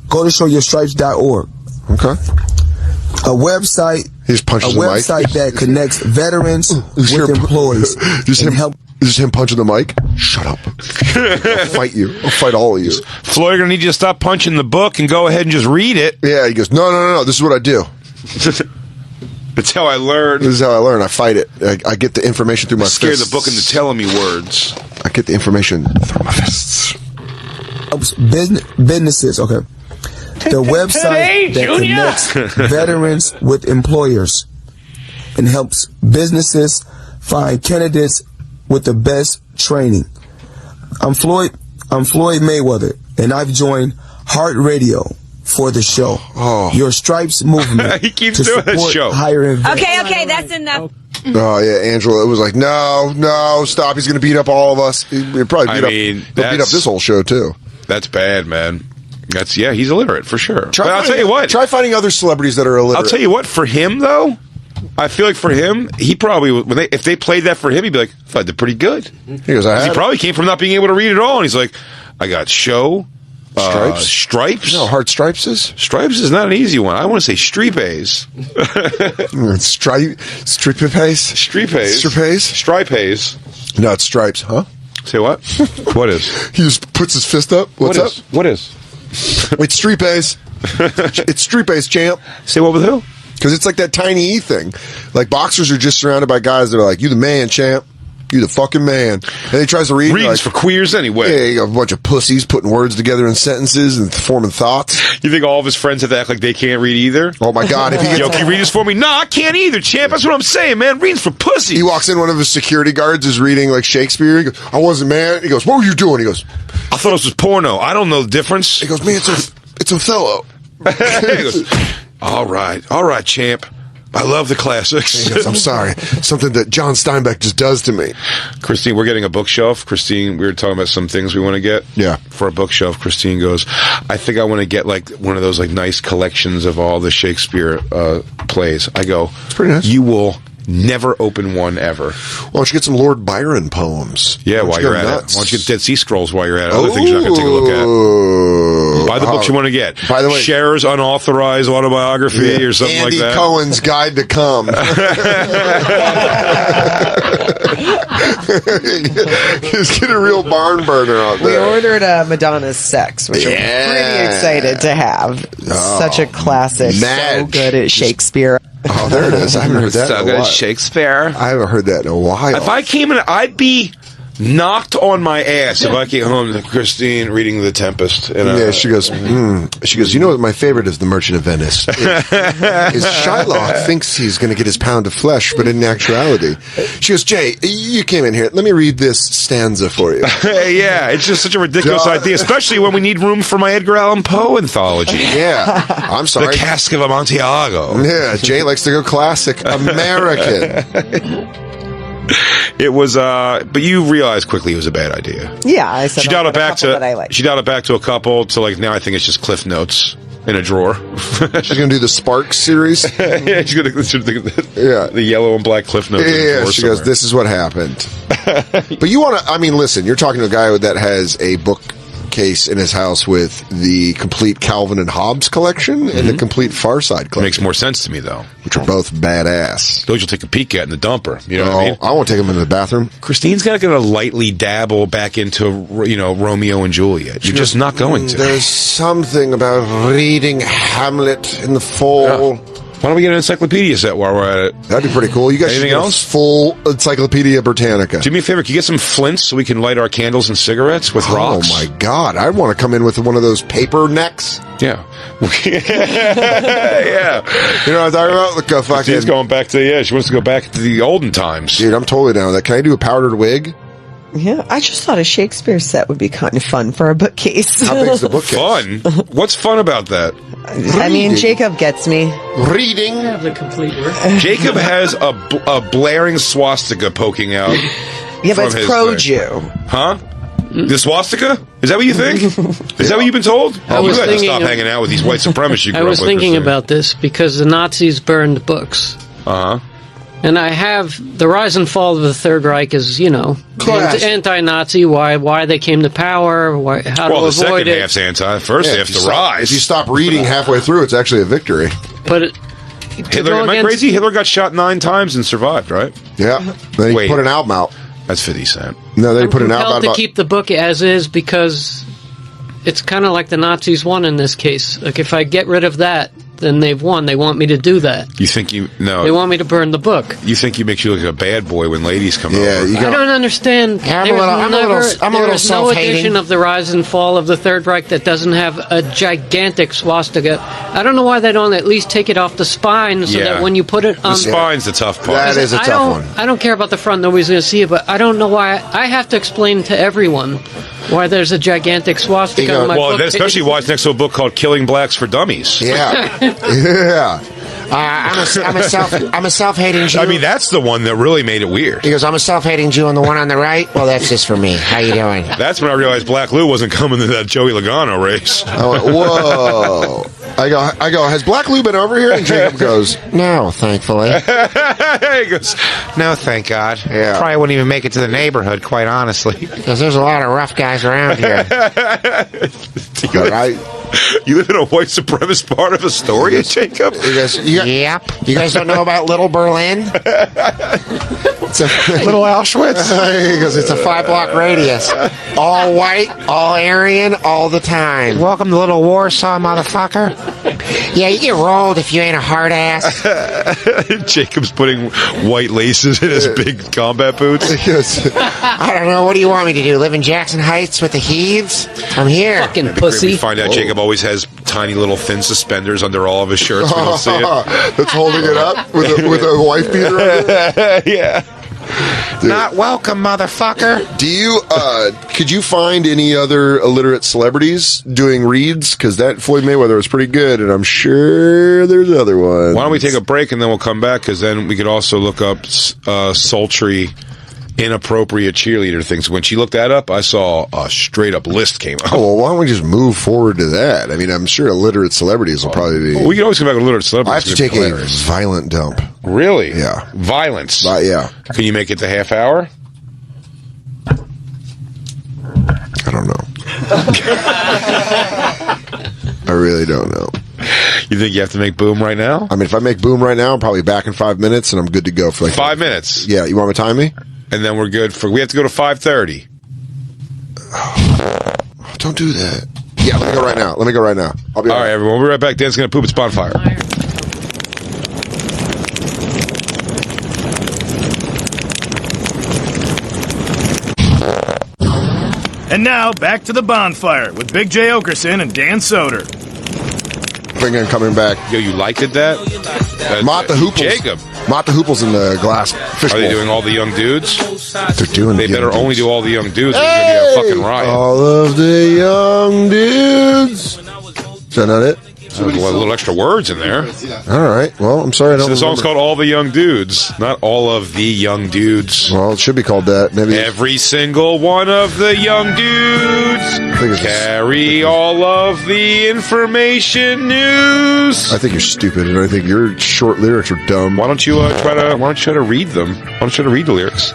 Go to showyourstripes.org. Okay. A website. He just punches the mic. website that connects veterans with employees. Just him punching the mic. Shut up. I'll fight you. I'll fight all of you. Floyd, you're going to need you to stop punching the book and go ahead and just read it. Yeah, he goes, no. This is what I do. That's how I learn. This is how I learn. I fight it. I get the information through my Scare fists. the book into telling me words. I get the information through my fists. Businesses, okay. The website that connects veterans with employers and helps businesses find candidates with the best training. I'm Floyd Mayweather, and I've joined Heart Radio for the show. Your Stripes movement. He keeps to doing that support show. hiring vets. Okay, that's enough. Oh yeah, Angela. It was like, no, stop. He's going to beat up all of us. He'll probably beat up this whole show too. That's bad, man. He's illiterate for sure. But I'll finding- tell you what. Try finding other celebrities that are illiterate. I'll tell you what. For him though, I feel like for him, he probably if they played that for him, he'd be like, I thought I did pretty good. He goes, He probably came from not being able to read at all, and he's like, I got show. Stripes? You know how hard Stripes is? Stripes is not an easy one. I want to say Streepays. Stripays. No, it's Stripes, huh? Say what? What is? He just puts his fist up. What's up? What is? It's Streepays. It's Streepays, champ. Say what with who? Because it's like that tiny E thing. Like boxers are just surrounded by guys that are like, you the man, champ. You the fucking man. And he tries to read. Readings for queers anyway. Yeah, you got a bunch of pussies putting words together in sentences and forming thoughts. You think all of his friends have to act like they can't read either? Oh my God. If he gets, Yo, can you read this for me? No, I can't either, champ. That's what I'm saying, man. Readings for pussies. he walks in, one of his security guards is reading like Shakespeare. He goes, I wasn't, man. He goes, what were you doing? He goes, I thought this was porno. I don't know the difference. man, it's Othello. He goes, all right, champ. I love the classics. He goes, I'm sorry. Something that John Steinbeck just does to me. Christine, we're getting a bookshelf. Christine, we were talking about some things we want to get. Yeah. For a bookshelf, Christine goes, I think I want to get like one of those like nice collections of all the Shakespeare plays. I go, it's pretty nice. You will never open one ever. Why don't you get some Lord Byron poems? Yeah, while you're at it. Why don't you get Dead Sea Scrolls while you're at it? Other things you're not going to take a look at. Buy the books you want to get. By the way, Cher's unauthorized autobiography or something Andy like that. Cohen's Guide to Come. Just get a real barn burner out We there. ordered Madonna's Sex, which I'm pretty excited to have. Such a classic. Madge. So good at Shakespeare. Oh, there it is. I haven't heard that in a while. Shakespeare. I haven't heard that in a while. If I came in, I'd be knocked on my ass if I came home to Christine reading The Tempest. Yeah, she goes, you know what my favorite is The Merchant of Venice. Is Shylock thinks he's going to get his pound of flesh, but in actuality. She goes, Jay, you came in here. Let me read this stanza for you. Yeah, it's just such a ridiculous idea, especially when we need room for my Edgar Allan Poe anthology. Yeah, I'm sorry. The Cask of Amontillado. Yeah, Jay likes to go classic American. It was, but you realized quickly it was a bad idea. Yeah, I said She dialed it back that I like. She dialed it back to a couple to like now. I think it's just Cliff Notes in a drawer. She's gonna do the Sparks series. Yeah, she's gonna the yellow and black Cliff Notes. Yeah, she goes, "This is what happened." But you want to? I mean, listen. You're talking to a guy that has a bookcase in his house with the complete Calvin and Hobbes collection and the complete Far Side collection. Makes more sense to me though. Which are both badass. Those you'll take a peek at in the dumper. You know what I mean? I won't take them into the bathroom. Christine's got to lightly dabble back into, Romeo and Juliet. You're just not going to. There's something about reading Hamlet in the fall. Yeah. Why don't we get an encyclopedia set while we're at it? That'd be pretty cool. You guys Anything should get else? a full Encyclopedia Britannica. Do me a favor. Can you get some flints so we can light our candles and cigarettes with rocks? Oh my God! I want to come in with one of those paper necks. Yeah. Yeah. You know what I'm talking about? Look, fucking. She's going back to, she wants to go back to the olden times. Dude, I'm totally down with that. Can I do a powdered wig? Yeah, I just thought a Shakespeare set would be kind of fun for a bookcase. How big's the bookcase? Fun? What's fun about that? I mean, Jacob gets me. Reading. I have the complete work. Jacob has a blaring swastika poking out. Yeah, but from it's his pro-Jew. thing. Huh? The swastika? Is that what you think? Is that what you've been told? I You was had to thinking stop of- hanging out with these white supremacists you grew I was up with, thinking Christine. about this because the Nazis burned books. Uh-huh. And I have the rise and fall of the Third Reich is, Clash. anti-Nazi, why they came to power, how Well, to the avoid second it. half's anti. First Yeah, half's if you the stop- rise. If you stop reading halfway through, it's actually a victory. But to Hitler, go am I against- crazy? Hitler got shot 9 times and survived, right? Yeah. Then he Wait. put an album out. That's 50 Cent. No, they I'm put an album compelled out to about. keep the book as is because it's kind of like the Nazis won in this case. Like if I get rid of that, then they've won. They want me to do that. You think They no? want me to burn the book. You think you makes you look like a bad boy when ladies come Yeah, over? you I got. don't understand. I'm a There's little- I'm a little- never- I'm a little there is no self-hating. edition of the rise and fall of the Third Reich that doesn't have a gigantic swastika. I don't know why they don't at least take it off the spine so Yeah. that when you put it The on. spine's the tough part. That is a I tough don't, one. I don't care about the front. Nobody's going to see it, but I don't know why. I have to explain to everyone why there's a gigantic swastika on my Well, book. especially why it's next to a book called "Killing Blacks for Dummies." Yeah. Yeah. I'm a self-hating Jew. I mean, that's the one that really made it weird. He goes, I'm a self-hating Jew, and the one on the right, well, that's just for me. How you doing? That's when I realized Black Lou wasn't coming to that Joey Logano race. I went, whoa. I go, has Black Lou been over here? And Jacob goes, No, thankfully. He goes, "No, thank God. Yeah. Probably wouldn't even make it to the neighborhood, quite honestly." Because there's a lot of rough guys around here. You live in a white supremacist part of Astoria, Jacob? he goes, Yep. You guys don't know about Little Berlin? it's a, Little Auschwitz? he goes, It's a 5-block radius. All white, all Aryan, all the time. Welcome to Little Warsaw, motherfucker. Yeah, you get rolled if you ain't a hard ass. Jacob's putting white laces in his big combat boots. he goes, I don't know. What do you want me to do? Live in Jackson Heights with the heaves? I'm here. Fucking We pussy. find out Jacob always has tiny little thin suspenders under all of his shirts. We don't see it. that's holding it up with a wife beater on it. Yeah. Not welcome, motherfucker. Do you, could you find any other illiterate celebrities doing reads? Because that Floyd Mayweather was pretty good, and I'm sure there's other ones. Why don't we take a break and then we'll come back? Because then we could also look up sultry, inappropriate cheerleader things. When she looked that up, I saw a straight up list came up. Oh, well, why don't we just move forward to that? I mean, I'm sure illiterate celebrities will probably be. We can always come back with illiterate celebrities. I have to It's take gonna be a hilarious. violent dump. Really? Yeah. Violence. Yeah. Can you make it to half hour? I don't know. I really don't know. You think you have to make boom right now? I mean, if I make boom right now, I'm probably back in 5 minutes, and I'm good to go for like 5 minutes. Yeah, you want me to time me? And then we're good for. We have to go to 5:30. Don't do that. Yeah, let me go right now. I'll be All right, everyone. We'll be right back. Dan's gonna poop its bonfire. And now, back to the bonfire with Big J. Okerson and Dan Soder. Finger coming back. Yo, you liked it, that? Mott the Hooples. Jacob. Mott the Hooples in the glass fish Are they bowl. doing all the young dudes? They're doing They the better young only dudes. do all the young dudes. Or it's going to be a fucking riot. All of the young dudes. Is that not it? There's a little extra words in there. All right. Well, I'm sorry. I don't So the song's remember. called All the Young Dudes, not All of the Young Dudes. Well, it should be called that. Maybe. Every single one of the young dudes it's- carry all of the information news. I think you're stupid, and I think your short lyrics are dumb. Why don't you try to read them? Why don't you try to read the lyrics?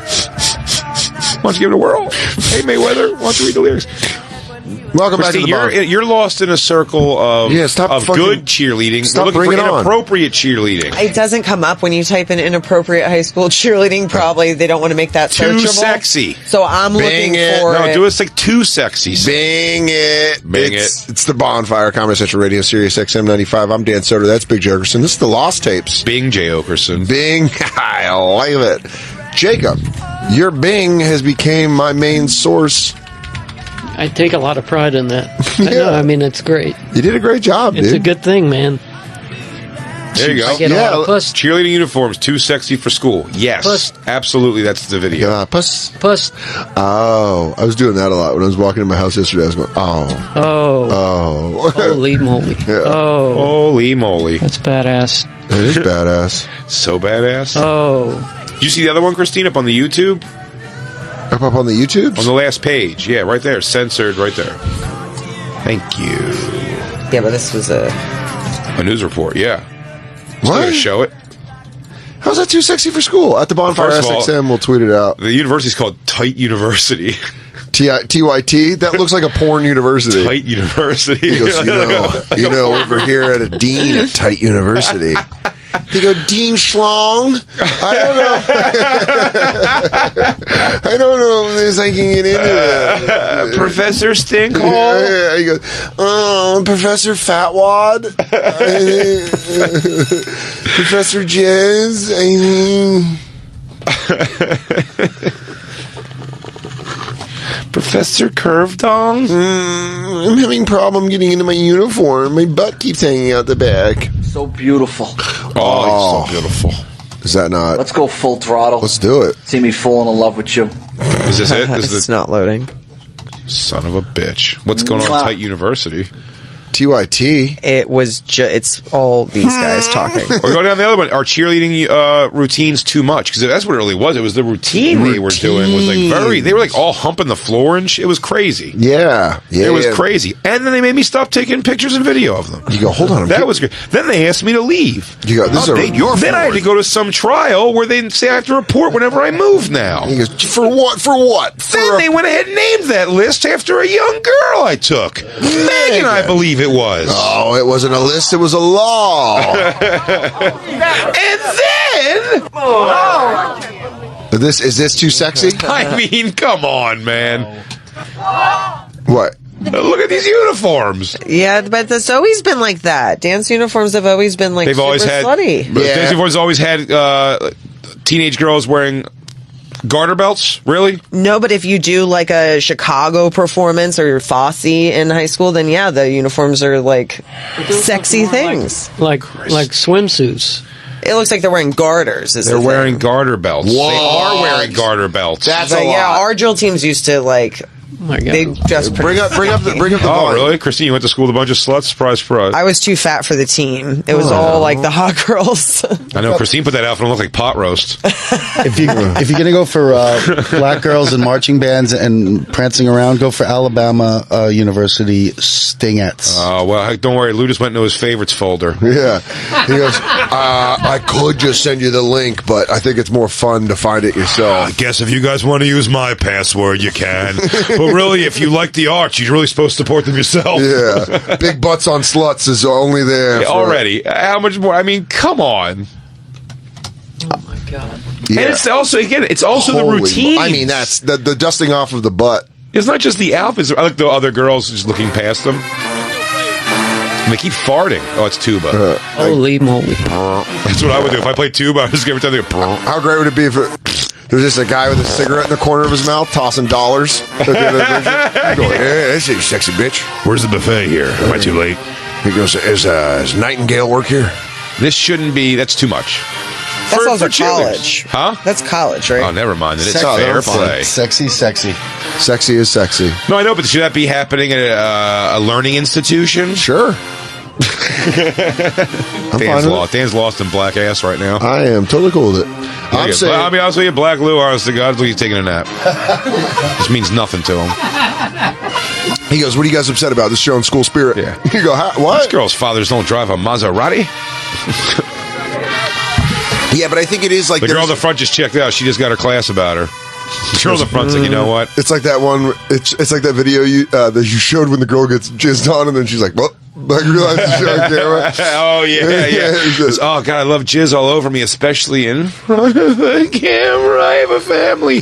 Why don't you give it a whirl? Hey Mayweather, why don't you read the lyrics? Welcome back to Christine, the bar. you're lost in a circle of stop fucking- good cheerleading. stop We're looking bringing for it on. inappropriate cheerleading. It doesn't come up when you type in inappropriate high school cheerleading. Probably they don't want to make that Too searchable. sexy. So I'm looking it. for No, it. do it like too sexy. Bing it. Bing It's the Bonfire, Comedy Central Radio, Sirius XM 95. I'm Dan Soder. That's Big Jerkerson. This is the Lost Tapes. Bing J. Okerson. Bing. I like it. Jacob, your Bing has become my main source. I take a lot of pride in that. I know. I mean, it's great. You did a great job, It's dude. a good thing, man. There you go. I get a lot of puss. Cheerleading uniforms too sexy for school. Yes, Puss. absolutely. That's the video. Yeah, puss. Puss. Oh, I was doing that a lot when I was walking in my house yesterday. I was going, oh, Oh. oh. Holy moly. Oh. Holy moly! That's badass. It is badass. So badass. Oh. Did you see the other one, Christine, up on the YouTube? Up on the YouTube? On the last page. Yeah, right there. Censored right there. Thank you. Yeah, but this was a news report, yeah. Just What? gonna show it. How's that too sexy for school? At the Bonfire First of all- SXM, we'll tweet it out. The university's called Tight University. TYT? That looks like a porn university. Tight University. He goes, you know, over here at a dean at Tight University. He go, Dean Schlong? I don't know if I can get into that. Professor Stinkhole. Yeah, he goes, Professor Fatwad? Professor Jizz? Professor Curve Dong? I'm having a problem getting into my uniform. My butt keeps hanging out the back. So beautiful. Oh, he's so beautiful. Is that not? Let's go full throttle. Let's do it. See me falling in love with you. Is this it? Is it's the not loading. son of a bitch? What's going on Mwah. at Tight University? TYT. It was it's all these guys talking. Or go down the other one. Are cheerleading routines too much? Because that's what it really was. It was the routine they were doing was like very. They were like all humping the floor and it was crazy. Yeah. It was crazy. And then they made me stop taking pictures and video of them. You go, hold on. That was good. Then they asked me to leave. You go, this Update your then I had to go to some trial where they say I have to report whenever I move now. He goes, for what? For what? Then they went ahead and named that list after a young girl I took. Megan, I believe it was. Oh, it wasn't a list, it was a law. And then Is this too sexy? I mean, come on, man. What? Look at these uniforms. Yeah, but that's always been like that. Dance uniforms have always been like They've super always had slutty. Dance uniforms always had teenage girls wearing garter belts. Really? No, but if you do like a Chicago performance or your Fosse in high school, then yeah, the uniforms are like sexy things. Like swimsuits. It looks like they're wearing garters. Is They're the wearing thing. garter belts. What? They are wearing garter belts. That's But a yeah, lot. our drill teams used to like. Oh my God. They just Bring up the Oh, volume. really? Christine, you went to school with a bunch of sluts? Surprise, surprise. I was too fat for the team. It was all like the hot girls. I know Christine put that outfit on, look like pot roast. If you're gonna go for black girls and marching bands and prancing around, go for Alabama University Stingettes. Well, don't worry. Lou just went into his favorites folder. Yeah. He goes, I could just send you the link, but I think it's more fun to find it yourself. I guess if you guys want to use my password, you can. But really, if you like the arts, you're really supposed to support them yourself. Yeah. Big Butts on Sluts is only there. Yeah, already. How much more? I mean, come on. Oh my God. Yeah. And it's also, again, it's also the Holy routine. I mean, that's the dusting off of the butt. It's not just the outfits. I like the other girls just looking past them. And they keep farting. Oh, it's tuba. Holy moly. That's what I would do. If I played tuba, I would just every time they go, How great would it be if There's just a guy with a cigarette in the corner of his mouth tossing dollars. Going, yeah, that's a sexy bitch. Where's the buffet here? Am I too late? He goes, is Nightingale work here? This shouldn't be. That's too much. That's also cheerleaders. college. Huh? That's college, right? Oh, never mind. It's Sexy. fair play. Sexy. Sexy is sexy. No, I know, but should that be happening at a learning institution? Sure. Dan's lost in black ass right now. I am totally cool with it. I'm saying, I'll be honest with you, Black Lou, honest to God, he's taking a nap. This means nothing to him. he goes, what are you guys upset about? This showing school spirit. Yeah. You go, what? This girl's fathers don't drive a Maserati. Yeah, but I think it is like the girl in the front just checked out. She just got her class about her. The girl in the front's like, you know what? It's like that one. It's like that video that you showed when the girl gets jizzed on, and then she's like, "What?" Like realizes she's on camera. Oh yeah. Oh God, I love jizz all over me, especially in front of the camera. I have a family,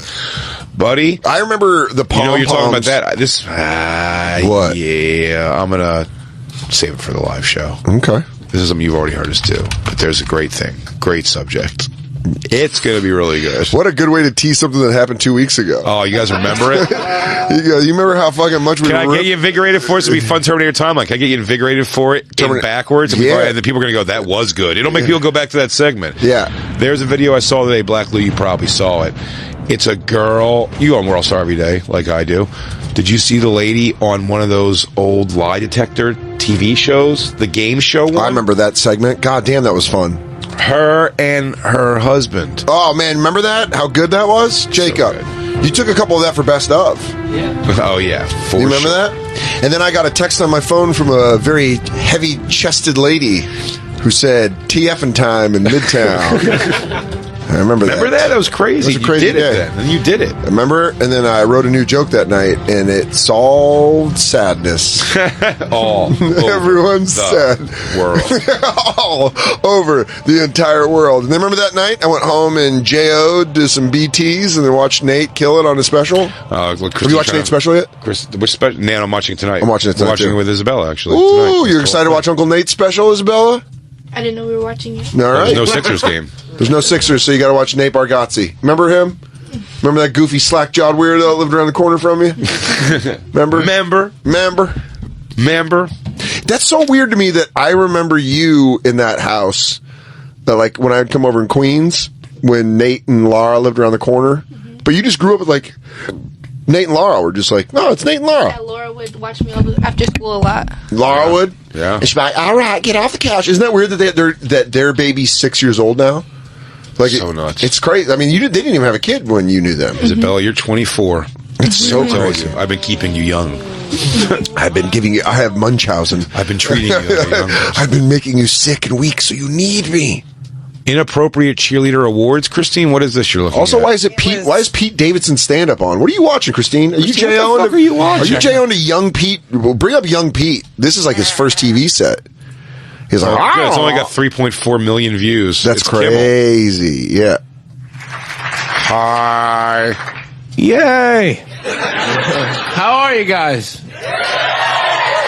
buddy. I remember the pom-poms. You know you're talking about that. What? Yeah, I'm gonna save it for the live show. Okay. This is something you've already heard us do, but there's a great thing, great subject. It's going to be really good. What a good way to tease something that happened 2 weeks ago. Oh, you guys remember it? You remember how fucking much we Can I get you invigorated for it? It's going to be fun Terminator timeline. Can I get you invigorated for it in backwards? And, and then people are going to go, that was good. It'll make people go back to that segment. Yeah. There's a video I saw today, Black Lou, you probably saw it. It's a girl. You go on World Star every day, like I do. Did you see the lady on one of those old lie detector TV shows? The game show one? I remember that segment. God damn, that was fun. Her and her husband. Oh, man, remember that? How good that was? Jacob, you took a couple of that for best of. Yeah. Oh, yeah. You remember that? And then I got a text on my phone from a very heavy-chested lady who said, TFing time in Midtown. I remember that. Remember that? That was crazy. It was a crazy you did day. it then. And you did it. Remember? And then I wrote a new joke that night, and it solved sadness. All Everyone's sad. World. All over the entire world. And then remember that night? I went home and J.O.'d to some BTs and then watched Nate kill it on a special. Have you watched Nate's special yet? Which special? Nan, I'm watching tonight. I'm watching it tonight, watching too. it with Isabella, actually. Ooh, you're excited to watch Uncle Nate's special, Isabella? I didn't know we were watching it. All right. There's no Sixers game. There's no Sixers, so you got to watch Nate Bargatze. Remember him? Remember that goofy slack-jawed weirdo that lived around the corner from you? Remember? That's so weird to me that I remember you in that house, like when I'd come over in Queens, when Nate and Laura lived around the corner. Mm-hmm. But you just grew up with, like, Nate and Laura were just like, no, it's Nate and Laura. Yeah, Laura would watch me after school a lot. Laura would? Yeah. And she'd be like, all right, get off the couch. Isn't that weird that their baby's 6 years old now? Like so nuts. It's crazy. I mean, they didn't even have a kid when you knew them. Isabella, you're 24. It's so crazy. I've been keeping you young. I have Munchausen. I've been treating you like a young person. I've been making you sick and weak, so you need me. Inappropriate cheerleader awards. Christine, what is this you're looking Also, at? why is Pete Davidson stand up on? What are you watching, Christine? Are you J.O. what the fuck are you watching? Are you J.O. into Young Pete? Well, bring up Young Pete. This is like his first TV set. He's like, good. It's only got 3.4 million views. That's It's crazy. Kimmel. Yeah. Hi. Yay! How are you guys?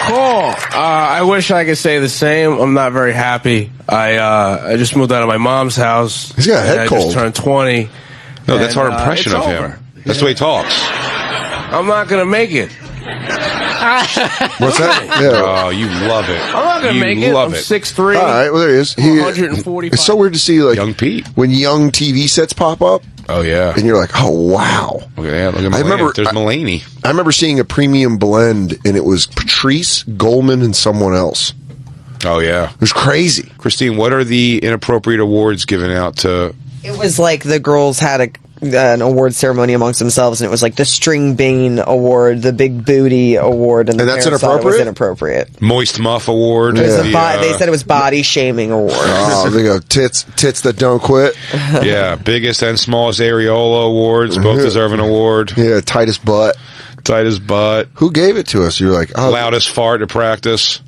Cool. I wish I could say the same. I'm not very happy. I just moved out of my mom's house. He's got a head cold. I just turned 20. No, that's our impression it's of over. him. That's the way he talks. I'm not gonna make it. What's that? Yeah. Oh, you love it. I'm not gonna make it. I'm 6'3". All right, well, there he is. 145. It's so weird to see, like, Young Pete. when young TV sets pop up. Oh, yeah. And you're like, oh, wow. Look at that. Look at I remember, There's Mulaney. I remember seeing a premium blend, and it was Patrice, Goldman, and someone else. Oh, yeah. It was crazy. Christine, what are the inappropriate awards given out to... It was like the girls had an award ceremony amongst themselves, and it was like the String Bane Award, the Big Booty Award, and that's parents thought it was inappropriate? inappropriate. Moist Muff Award. It was they said it was Body Shaming Award. Oh, they go, tits that don't quit. Yeah, biggest and smallest areola awards, both deserve an award. Yeah, tightest butt. Tightest butt. Who gave it to us? You're like, oh. Loudest fart to practice.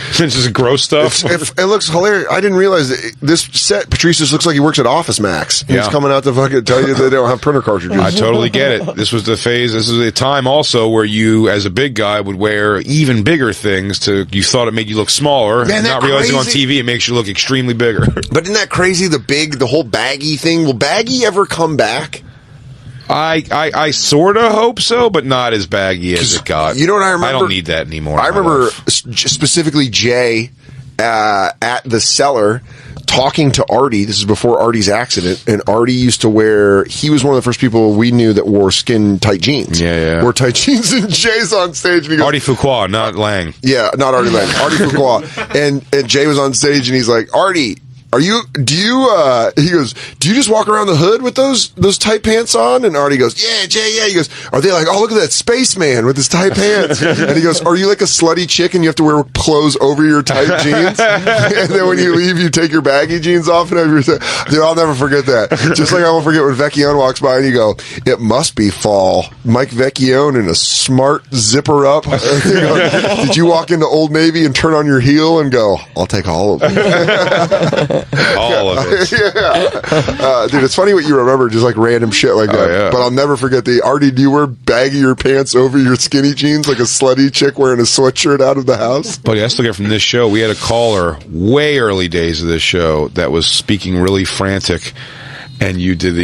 It's just gross stuff. It looks hilarious. I didn't realize that this set, Patrice just looks like he works at Office Max. He's coming out to fucking tell you they don't have printer cartridges. I totally get it. This was the phase. This is a time also where you, as a big guy, would wear even bigger things you thought it made you look smaller. Man, not realizing on TV it makes you look extremely bigger. But isn't that crazy? The whole baggy thing. Will baggy ever come back? I sort of hope so, but not as baggy as it got. You know what I remember? I don't need that anymore. I remember specifically Jay at the cellar talking to Artie. This is before Artie's accident, and Artie used to wear. He was one of the first people we knew that wore skin tight jeans. Yeah. Wore tight jeans, and Jay's on stage. And he goes, Artie Fuqua, not Lang. Yeah, not Artie Lang. Artie Fuqua, and Jay was on stage, and he's like, Artie. He goes, do you just walk around the hood with those tight pants on? And Artie goes, yeah, Jay, yeah. He goes, are they like, oh, look at that spaceman with his tight pants? And he goes, are you like a slutty chick and you have to wear clothes over your tight jeans? And then when you leave, you take your baggy jeans off and have your, dude, I'll never forget that. Just like I won't forget when Vecchione walks by and you go, it must be fall. Mike Vecchione in a smart zipper up. Did you walk into Old Navy and turn on your heel and go, I'll take all of it. All of it. Yeah. Dude, it's funny what you remember, just like random shit like that. Yeah. But I'll never forget Artie, do you wear baggier pants over your skinny jeans like a slutty chick wearing a sweatshirt out of the house? Buddy, I still get from this show. We had a caller way early days of this show that was speaking really frantic, and you did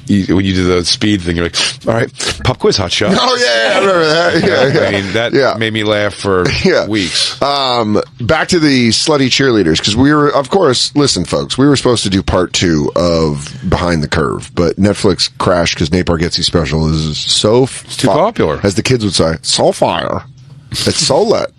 when you did the speed thing, you're like, all right, pop quiz, hot shot. Oh, yeah, I remember that. Yeah. I mean, that made me laugh for weeks. Back to the slutty cheerleaders, because we were, of course, listen, folks, we were supposed to do part 2 of Behind the Curve, but Netflix crashed because Nate Bargatze's special is so too popular. As the kids would say, so fire. It's so lit.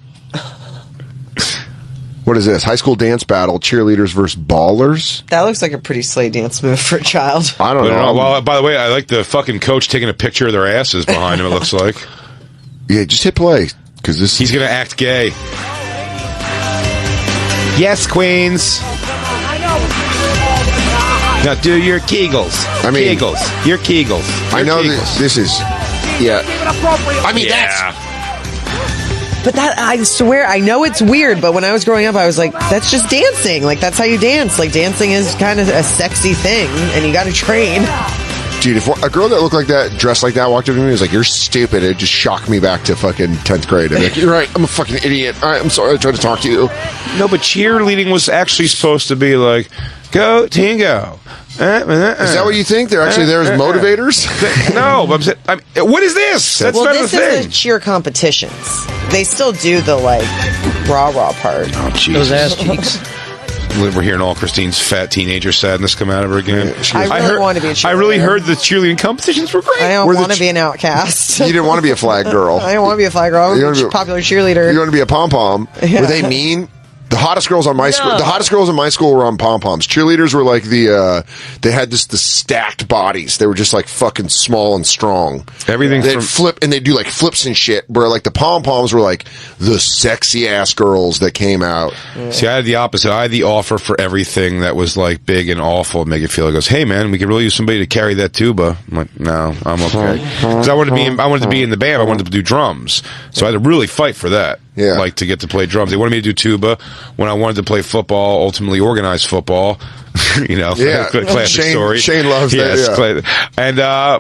What is this? High school dance battle, cheerleaders versus ballers? That looks like a pretty slay dance move for a child. I don't know. Well, by the way, I like the fucking coach taking a picture of their asses behind him, it looks like. Yeah, just hit play, because he's going to act gay. Yes, queens. Now do your Kegels. Kegels. Your Kegels. I know this is... Yeah. I mean, that's... But that, I swear, I know it's weird, but when I was growing up, I was like, that's just dancing. Like, that's how you dance. Like, dancing is kind of a sexy thing, and you gotta train. Dude, if a girl that looked like that, dressed like that, walked up to me and was like, you're stupid, it just shocked me back to fucking 10th grade. I'm like, you're right, I'm a fucking idiot. All right, I'm sorry, I tried to talk to you. No, but cheerleading was actually supposed to be like, go, team, go. Is that what you think? They're actually there as motivators? No, but what is this? That's not the thing. This is the cheer competitions. They still do the, like, rah-rah part. Oh, Jesus. Those ass cheeks. We're hearing all Christine's fat teenager sadness come out of her again. I really want to be a cheerleader. I really heard the cheerleading competitions were great. I don't want to be an outcast. You didn't want to be a flag girl. I don't want to be a flag girl. I want to be a popular cheerleader. You want to be a pom-pom. Yeah. Were they mean? The hottest girls on my school. The hottest girls in my school were on pom poms. Cheerleaders were like they had the stacked bodies. They were just like fucking small and strong. Everything they'd flip and they'd do like flips and shit. Where like the pom poms were like the sexy ass girls that came out. Yeah. See, I had the opposite. I had the offer for everything that was like big and awful, and make it feel like, goes, hey man, we could really use somebody to carry that tuba. I'm like, no, I'm okay, because I wanted to be in the band. I wanted to do drums, so I had to really fight for that. Yeah. Like to get to play drums. They wanted me to do tuba. When I wanted to play football, ultimately organized football, you know, classic story. Shane loves that. Yeah. And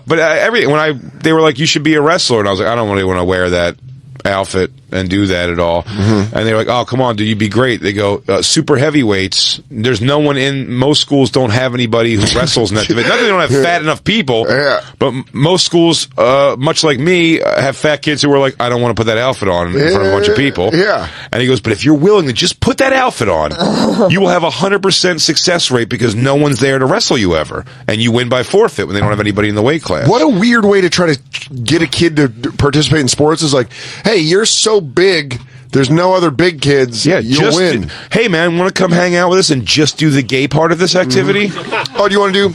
but everything they were like, you should be a wrestler, and I was like, I don't really want to wear that outfit and do that at all. And they're like, oh, come on, dude, you'd be great. They go, super heavyweights. There's no one most schools don't have anybody who wrestles in that division. Not that they don't have fat enough people, but most schools, much like me, have fat kids who are like, I don't want to put that outfit on in front of a bunch of people. Yeah. And he goes, but if you're willing to just put that outfit on, you will have 100% success rate because no one's there to wrestle you ever. And you win by forfeit when they don't have anybody in the weight class. What a weird way to try to get a kid to participate in sports is like, hey, you're so big, there's no other big kids. Yeah, you'll win. Hey, man, want to come hang out with us and just do the gay part of this activity? Oh, do you want to do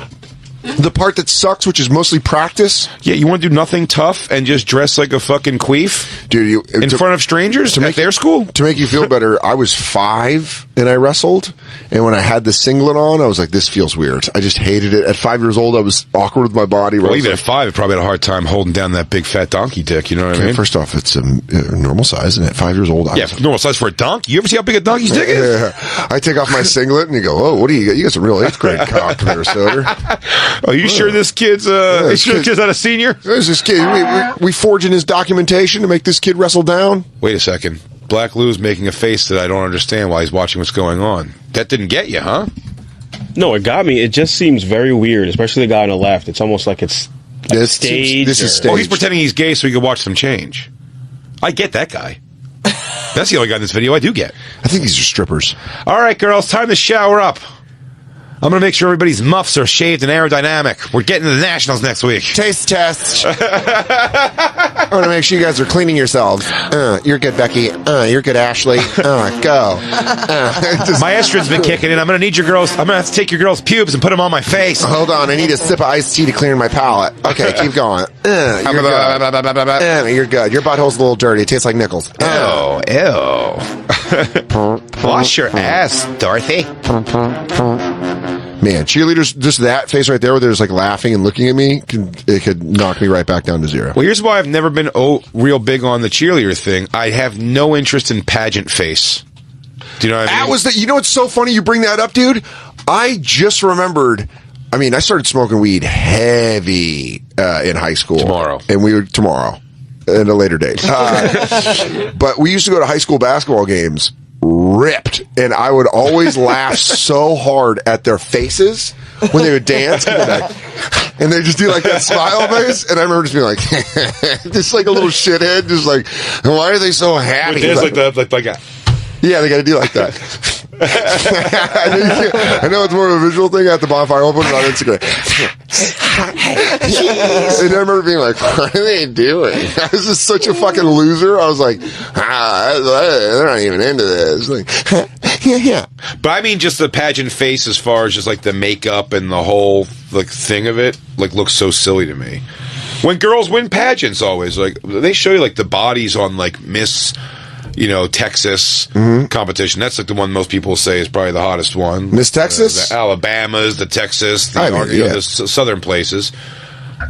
The part that sucks, which is mostly practice. Yeah, you want to do nothing tough and just dress like a fucking queef, dude. In front of strangers to make their school. To make you feel better, I was 5 and I wrestled, and when I had the singlet on, I was like, "This feels weird." I just hated it. At 5 years old, I was awkward with my body. Well, even at 5, I probably had a hard time holding down that big fat donkey dick. You know what I mean? First off, it's a normal size, and at 5 years old, normal size for a donkey. You ever see how big a donkey's dick is? Yeah. I take off my singlet and you go, "Oh, what do you got? You got some real 8th grade cock there, Soder." Are you sure this kid's not a senior? There's this kid. We forging his documentation to make this kid wrestle down. Wait a second. Black Lou's making a face that I don't understand while he's watching what's going on. That didn't get you, huh? No, it got me. It just seems very weird, especially the guy on the left. It's almost like it's stage. This is stage. Oh, he's pretending he's gay so he can watch them change. I get that guy. That's the only guy in this video I do get. I think these are strippers. All right, girls, time to shower up. I'm going to make sure everybody's muffs are shaved and aerodynamic. We're getting to the Nationals next week. Taste test. I want to make sure you guys are cleaning yourselves. You're good, Becky. You're good, Ashley. Go. My estrogen's been kicking in. I'm going to need your girls. I'm going to have to take your girls' pubes and put them on my face. Hold on. I need a sip of iced tea to clear my palate. Okay, keep going. You're good. You're good. Your butthole's a little dirty. It tastes like nickels. Ew. Wash your ass, Dorothy. Man, cheerleaders, just that face right there where they're just like laughing and looking at me, it could knock me right back down to 0. Well, here's why I've never been real big on the cheerleader thing. I have no interest in pageant face. Do you know what I mean? You know what's so funny you bring that up, dude? I just remembered, I started smoking weed heavy in high school. Tomorrow. At a later date. But we used to go to high school basketball games ripped, and I would always laugh so hard at their faces when they would dance, and they just do like that smile face, and I remember just being like, just like a little shithead, just like, why are they so happy? Like that. Yeah, they got to do like that. I know it's more of a visual thing at the bonfire. I'll put it on Instagram. And I remember being like, what are they doing? I was just such a fucking loser. I was like, they're not even into this. Like, yeah. But I mean just the pageant face as far as just like the makeup and the whole like thing of it like looks so silly to me. When girls win pageants always, like they show you like the bodies on like Miss Texas competition. That's like the one most people say is probably the hottest one. Miss Texas? The Alabamas, the Texas, the southern places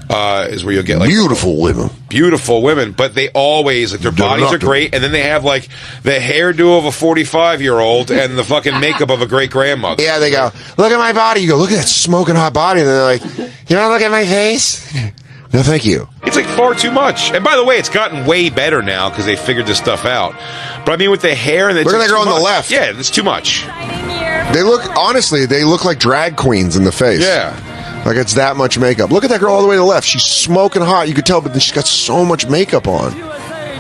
is where you'll get like beautiful women. But they always like their bodies are great, and then they have like the hairdo of a 45-year-old and the fucking makeup of a great grandmother. Yeah, they go, look at my body. You go, look at that smoking hot body, and they're like, you want to look at my face? No, thank you. It's like far too much. And by the way, it's gotten way better now because they figured this stuff out. But I mean, with the hair and the look at that girl on the left. Yeah, it's too much. They look like drag queens in the face. Yeah, like it's that much makeup. Look at that girl all the way to the left. She's smoking hot. You could tell, but then she's got so much makeup on.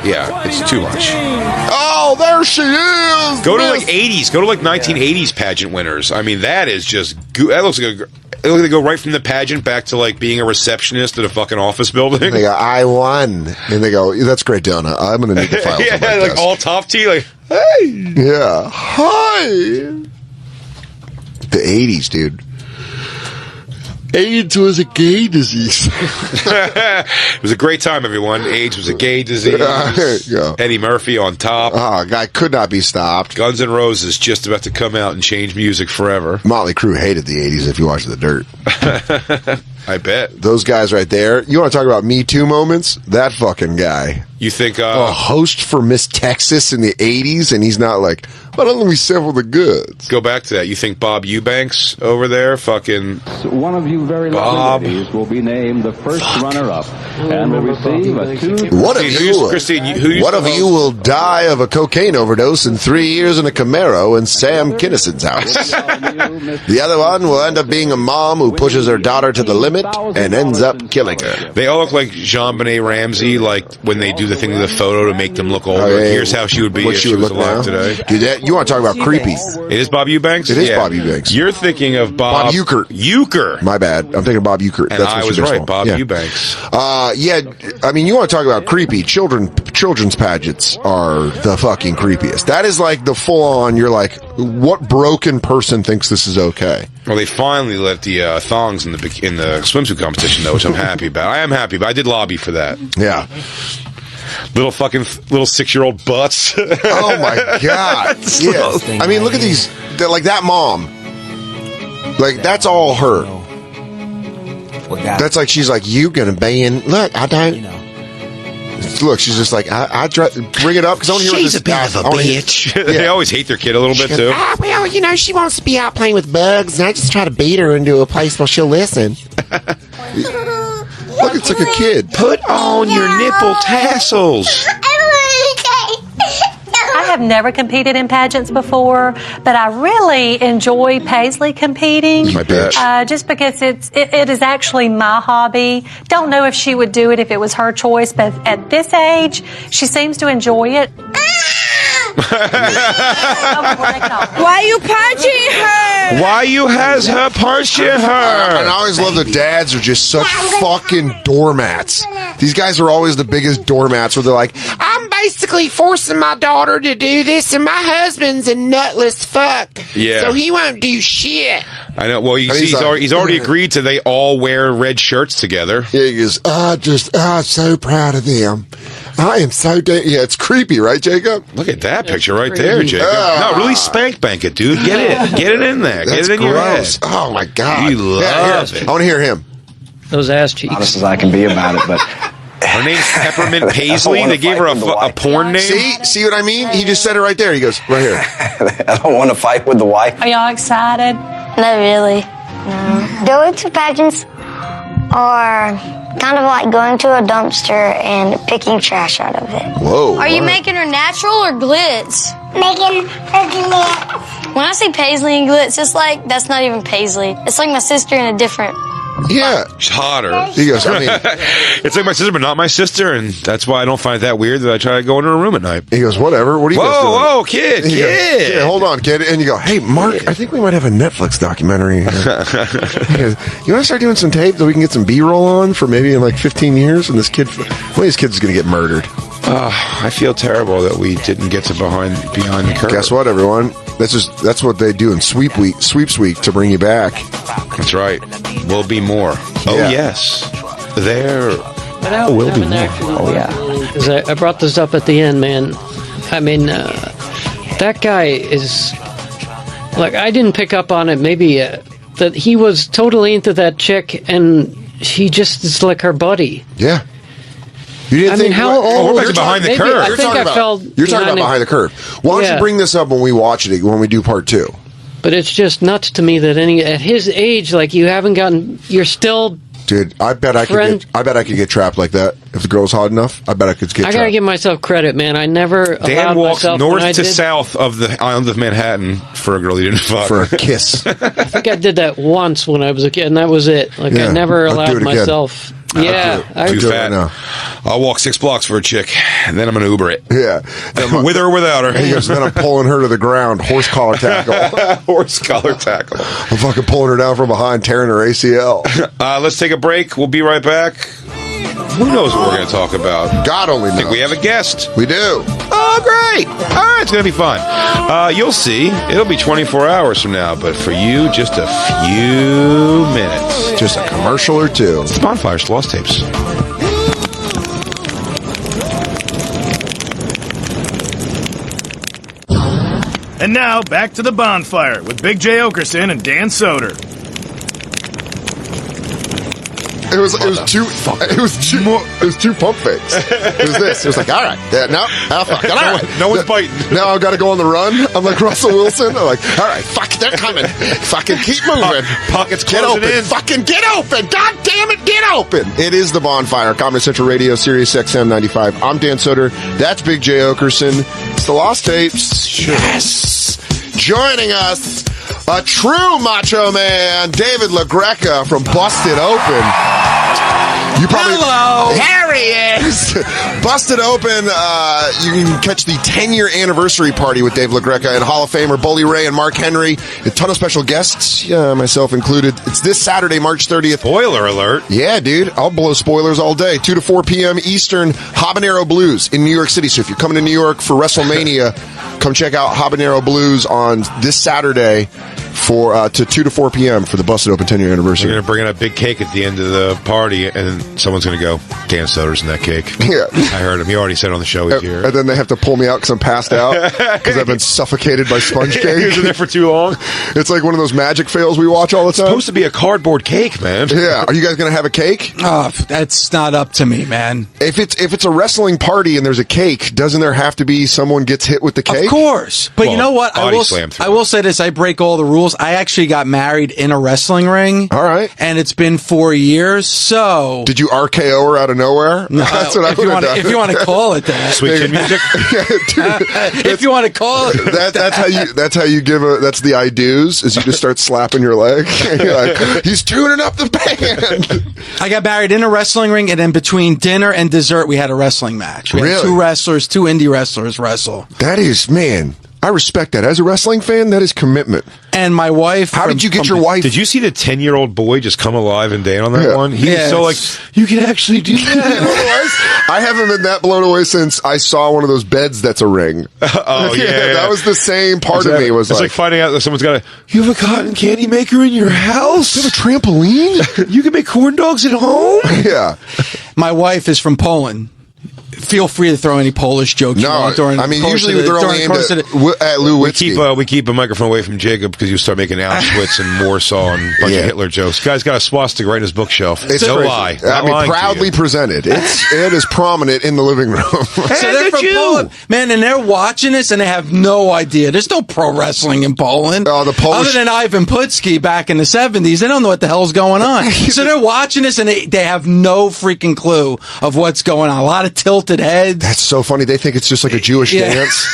Yeah, it's too much. Oh, there she is. Go to like 80s. Go to like 1980s pageant winners. I mean, that is just that looks like they go right from the pageant back to like being a receptionist at a fucking office building. They go, I won, and they go, that's great, Donna. I'm gonna need to file. Yeah, like all top T, like hey, yeah, hi. The 80s, dude. AIDS was a gay disease. It was a great time, everyone. AIDS was a gay disease. There you go. Eddie Murphy on top. Oh, guy could not be stopped. Guns N' Roses just about to come out and change music forever. Motley Crue hated the 80s if you watch The Dirt. I bet. Those guys right there. You want to talk about Me Too moments? That fucking guy. You think a host for Miss Texas in the 80s, and he's not like, but let me sample the goods. Go back to that. You think Bob Eubanks over there fucking one of you very lovely ladies will be named the first runner-up and will receive a One of you will die of a cocaine overdose in 3 years in a Camaro in Sam Kinnison's house. The other one will end up being a mom who pushes her daughter to the limit and ends up killing her. They all look like Jean-Benet Ramsey, like when they do the thing with the photo to make them look older. Oh, yeah. Here's how she would be if she was alive today. Dude, you want to talk about creepy. It is Bob Eubanks? It is Bob Eubanks. You're thinking of Bob Euchre. My bad. I'm thinking of Bob Euchre. And I was right, Bob Eubanks. Yeah, I mean, you want to talk about creepy. Children's pageants are the fucking creepiest. That is like the full-on, you're like, what broken person thinks this is okay? Well, they finally let the thongs in the swimsuit competition, though, which I'm happy about. I am happy, but I did lobby for that. Yeah. Little 6-year-old butts. Oh my god! Yeah. I mean, look at these. Like that mom. Like that's all her. That's like she's like, you gonna ban? Look, I don't. Look, she's just like, I bring it up because I want to hear She's this a bit of a bitch. They always hate their kid a little bit too. Well, she wants to be out playing with bugs, and I just try to beat her into a place where she'll listen. Look, it's like a kid. Put on your nipple tassels. I have never competed in pageants before, but I really enjoy Paisley competing. My bitch. Just because it is actually my hobby. Don't know if she would do it if it was her choice, but at this age, she seems to enjoy it. Why you punching her? Why you has her punching her? And I always love the dads are just such fucking doormats. These guys are always the biggest doormats where they're like, I'm basically forcing my daughter to do this, and my husband's a nutless fuck. Yeah. So he won't do shit. I know. Well, you see, he's already agreed to they all wear red shirts together. Yeah, he goes, so proud of them. I am so yeah, it's creepy, right, Jacob? Look at that picture right there, Jacob. No, really spank bank it, dude. Get it in there. That's Get it in your head. gross. Oh my god, You love it. I want to hear him. Those ass cheeks. Honest as I can be about it, but her name's Peppermint Paisley. They gave her a porn name. See what I mean? He just said it right there. He goes right here. I don't want to fight with the wife. Are y'all excited? Not really. No. Going to pageants are kind of like going to a dumpster and picking trash out of it. Whoa. Are you making her natural or glitz? Making her glitz. When I say Paisley and glitz, it's like, that's not even Paisley. It's like my sister in a different... Yeah. She's hotter. He goes, I mean... It's like my sister, but not my sister, and that's why I don't find it that weird that I try to go into her room at night. He goes, whatever. What are you guys doing? Whoa, kid. Yeah, hold on, kid. And you go, hey, Mark, I think we might have a Netflix documentary. He goes, you want to start doing some tape that we can get some B-roll on for maybe in like 15 years? And this kid, one of these kids is going to get murdered. I feel terrible that we didn't get to beyond the curve. Guess what, everyone? That's what they do in sweeps week to bring you back. That's right. Will be more. Oh Yeah. Yes, there will be more. Oh yeah. Because I brought this up at the end, man. I mean, that guy is like, I didn't pick up on it. Maybe that he was totally into that chick, and he just is like her buddy. Yeah. You didn't think how old? We're behind the curve. I think I felt. You're talking about behind the curve. Why don't you bring this up when we watch it, when we do part 2? But it's just nuts to me that at his age, like, you haven't gotten, you're still. Dude, I bet I could get trapped like that if the girl's hot enough. I bet I could get trapped. I gotta give myself credit, man. I never. Dan walks north to did, south of the island of Manhattan for a girl he didn't fuck. For a kiss. I think I did that once when I was a kid, and that was it. Like, I never allowed myself. Yeah, Too fat. I'll walk 6 blocks for a chick, and then I'm gonna Uber it. Yeah, with her or without her. He goes, then I'm pulling her to the ground, horse collar tackle. Horse collar tackle. I'm fucking pulling her down from behind, tearing her ACL. Let's take a break. We'll be right back. Who knows what we're going to talk about? God only knows. I think we have a guest. We do. Oh, great. All right, it's going to be fun. You'll see. It'll be 24 hours from now, but for you, just a few minutes. Just a commercial or two. It's Bonfire's Lost Tapes. And now, back to the bonfire with Big J. Okerson and Dan Soder. It was two pump fakes. It was this. It was like, all right, fuck, all right. No one's biting. Now I've got to go on the run. I'm like Russell Wilson. I'm like, all right, fuck, they're coming. Fucking keep moving. Pockets get closing open. in. Fucking get open. God damn it, get open. It is the Bonfire, Comedy Central Radio, Sirius XM 95. I'm Dan Soder. That's Big J. Okerson. It's the Lost Tapes. Yes. Joining us, a true macho man, David LaGreca from Busted Open. You probably Hello! There he is! Busted Open. You can catch the 10-year anniversary party with Dave LaGreca and Hall of Famer Bully Ray and Mark Henry. A ton of special guests, myself included. It's this Saturday, March 30th. Spoiler alert. Yeah, dude. I'll blow spoilers all day. 2 to 4 p.m. Eastern, Habanero Blues in New York City. So if you're coming to New York for WrestleMania, come check out Habanero Blues on this Saturday to 2 to 4 p.m. for the Busted Open 10-year anniversary. They're going to bring in a big cake at the end of the party, and someone's going to go, Dan Soder's in that cake. Yeah. I heard him. He already said on the show he's here. And then they have to pull me out because I'm passed out because I've been suffocated by sponge cake. He was in there for too long. It's like one of those magic fails we watch all the time. It's supposed to be a cardboard cake, man. Yeah. Are you guys going to have a cake? Oh, that's not up to me, man. If it's a wrestling party and there's a cake, doesn't there have to be someone gets hit with the cake? Of course. But you know what? I will say this. I break all the rules. I actually got married in a wrestling ring. All right. And it's been 4 years, so... Did you RKO her out of nowhere? No, That's what I would have done. If you want to call it that. Sweet chin music? If you want to call it that's how you give that's the I do's, is you just start slapping your leg. You're like, he's tuning up the band. I got married in a wrestling ring, and then between dinner and dessert, we had a wrestling match. We had two indie wrestlers wrestle. That is, man, I respect that. As a wrestling fan, that is commitment. And my wife... How did you get your wife? Did you see the 10-year-old boy just come alive and Dan on that one? He was so like, you can actually do that. I haven't been that blown away since I saw one of those beds that's a ring. Oh, yeah. That was the same part of me. It's like finding out that someone's got you have a cotton candy maker in your house? You have a trampoline? You can make corn dogs at home? Yeah. My wife is from Poland. Feel free to throw any Polish jokes you want during the course usually of the, they're only aimed at Lewinsky. We keep a microphone away from Jacob because you start making Auschwitz and Warsaw and a bunch of Hitler jokes. Guy's got a swastika right in his bookshelf. It's no crazy. lie. I mean, proudly presented. It is prominent in the living room. So they're from Poland, man, and they're watching this and they have no idea. There's no pro wrestling in Poland. Oh, the Polish, other than Ivan Putski back in the 70s, they don't know what the hell's going on. So they're watching this and they have no freaking clue of what's going on. A lot of tilted heads. That's so funny. They think it's just like a Jewish dance.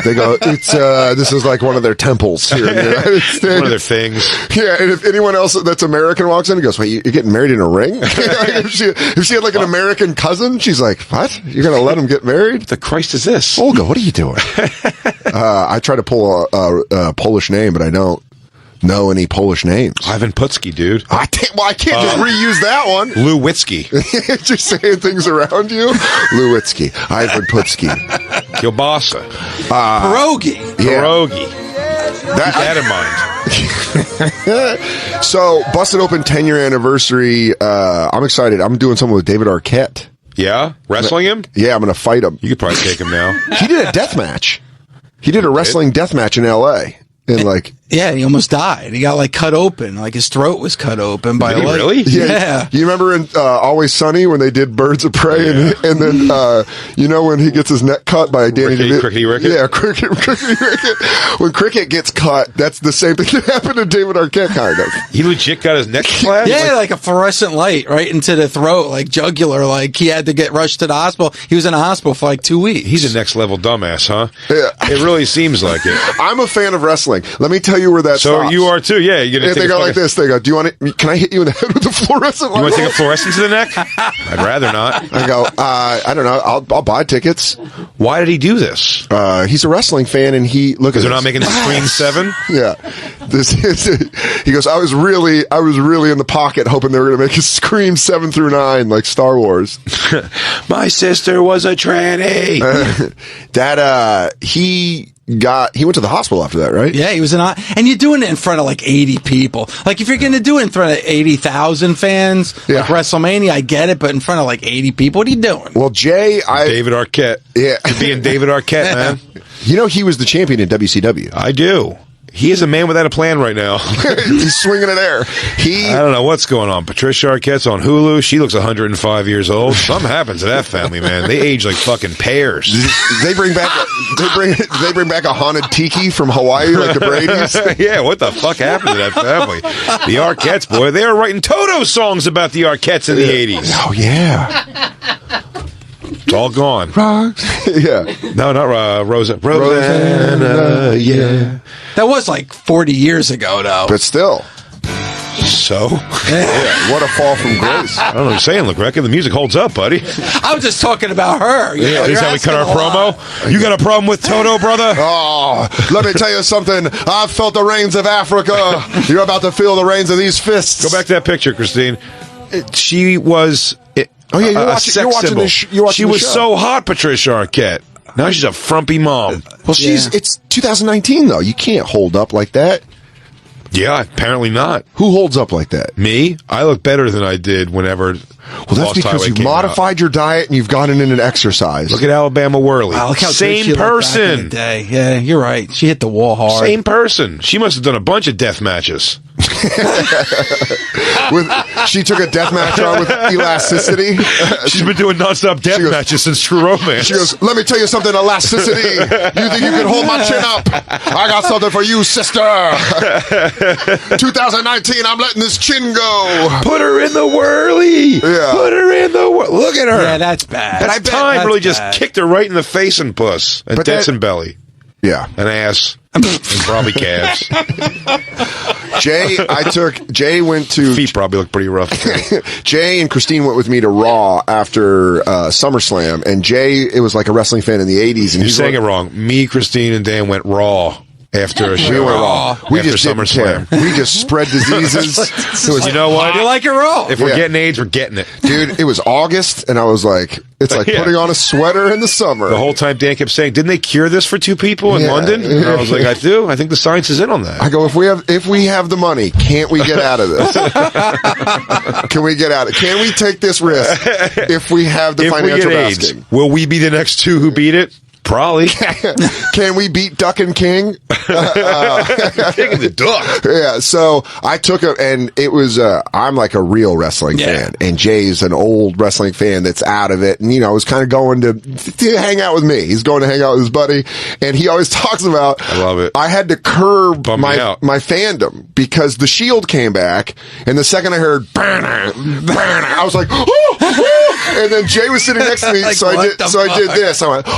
They go, it's this is like one of their temples here in the United States. One of their things. Yeah, and if anyone else that's American walks in and goes, wait, you're getting married in a ring? if she had like an American cousin, she's like, what? You're going to let him get married? What the Christ is this? Olga, what are you doing? I try to pull a Polish name, but I don't know any Polish names. Ivan Putski, dude. I can't just reuse that one. Lewitsky. Just saying things around you. Lewitsky. Ivan Putski. Kielbasa. Pierogi. Yeah. Pierogi. Keep that in mind. So, Busted Open 10-year anniversary. I'm excited. I'm doing something with David Arquette. Yeah? Wrestling him? Yeah, I'm going to fight him. You could probably take him now. He did a death match. He did a wrestling death match in L.A. Yeah, he almost died. He got cut open. His throat was cut open by a light. Really? Yeah. You remember in Always Sunny when they did Birds of Prey and then when he gets his neck cut by Danny DeVito? Crickety Ricket? Yeah, Crickety Ricket. When Cricket gets cut, that's the same thing that happened to David Arquette, kind of. He legit got his neck slashed? Yeah, like a fluorescent light right into the throat, jugular. He had to get rushed to the hospital. He was in a hospital for 2 weeks. He's a next level dumbass, huh? Yeah. It really seems like it. I'm a fan of wrestling. Let me tell you where that stops. You are too, yeah. They go like this. They go, do you want to, can I hit you in the head with a fluorescent light? You want to take a fluorescent to the neck? I'd rather not. I go, I don't know. I'll buy tickets. Why did he do this? He's a wrestling fan, and because they're not making Scream 7? Yeah. He goes, I was really in the pocket hoping they were going to make a Scream 7 through 9 like Star Wars. My sister was a tranny. He went to the hospital after that, right? Yeah, he was and you're doing it in front of 80 people. If you're going to do it in front of 80,000 fans, WrestleMania, I get it, but in front of 80 people, what are you doing? Well, David Arquette. Yeah. You're being David Arquette, man. He was the champion in WCW. I do. He is a man without a plan right now. He's swinging it air. I don't know what's going on. Patricia Arquette's on Hulu. She looks 105 years old. Something happens to that family, man. They age like fucking pears. They bring back a haunted tiki from Hawaii like the Brady's. Yeah, what the fuck happened to that family? The Arquettes, boy, they were writing Toto songs about the Arquettes in the 80s. Oh yeah. It's all gone. Yeah. No, not Rosanna. Yeah. That was 40 years ago, though. But still. So? Yeah, what a fall from grace. I don't know what you're saying, LaGreca. The music holds up, buddy. I was just talking about her. Yeah, this is how we cut our promo. You got a problem with Toto, brother? Oh, let me tell you something. I've felt the rains of Africa. You're about to feel the rains of these fists. Go back to that picture, Christine. She was you're watching she was so hot, Patricia Arquette. Now she's a frumpy mom. Well, it's 2019, though. You can't hold up like that. Yeah, apparently not. Who holds up like that? Me? I look better than I did whenever. Well, that's because you've modified your diet and you've gotten in an exercise. Look at Alabama Whirly. Wow, look how same good she looked back in person. the day. Yeah, you're right. She hit the wall hard. Same person. She must have done a bunch of death matches. She took a death match on with elasticity. She's been doing nonstop death matches since True Romance. She goes, let me tell you something, elasticity. You think you can hold my chin up? I got something for you, sister. 2019, I'm letting this chin go. Put her in the whirly. Yeah. Put her in the whirly. Look at her. Yeah, that's bad. That time really just kicked her right in the face and puss. And tits and belly. Yeah. And ass. And probably calves. Jay went to... Feet probably look pretty rough. Jay and Christine went with me to Raw after SummerSlam. And Jay, it was like a wrestling fan in the 80s. And You're saying it wrong. Me, Christine, and Dan went Raw. After a show, we went Raw. We after just didn't SummerSlam. care. We just spread diseases. You know what? You like it raw? If we're getting AIDS, we're getting it, dude. It was August, and I was like, "It's like putting on a sweater in the summer." The whole time, Dan kept saying, "Didn't they cure this for 2 people in London?" And I was like, "I do. I think the science is in on that." I go, if we have the money, can't we get out of this? Can we get out of it? Can we take this risk if we have the financial backing? Will we be the next 2 who beat it? Probably. Can we beat Duck and King? King of the Duck. Yeah, so I took and it was, I'm like a real wrestling fan, and Jay's an old wrestling fan that's out of it, and, you know, was kind of going to hang out with me. He's going to hang out with his buddy, and he always talks about, I love it. I had to curb my fandom because the Shield came back, and the second I heard, I was like, and then Jay was sitting next to me, so I did this. I went,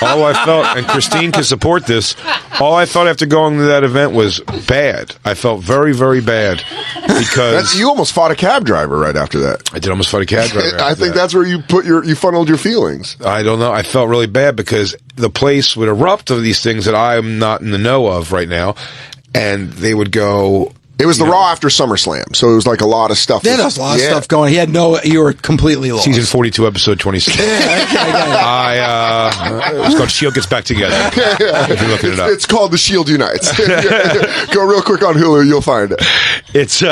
all I felt, and Christine can support this, all I felt after going to that event was bad. I felt very, very bad because you almost fought a cab driver right after that. I did almost fight a cab driver. I think that's where you funneled your feelings. I don't know. I felt really bad because the place would erupt of these things that I'm not in the know of right now, and they would go. It was the Raw after SummerSlam, so it was like a lot of stuff. Yeah, there was a lot of stuff going. You were completely lost. Season 42, episode 26. It was called Shield Gets Back Together. If you're looking it up. It's called The Shield Unites. Go real quick on Hulu, you'll find it. It's,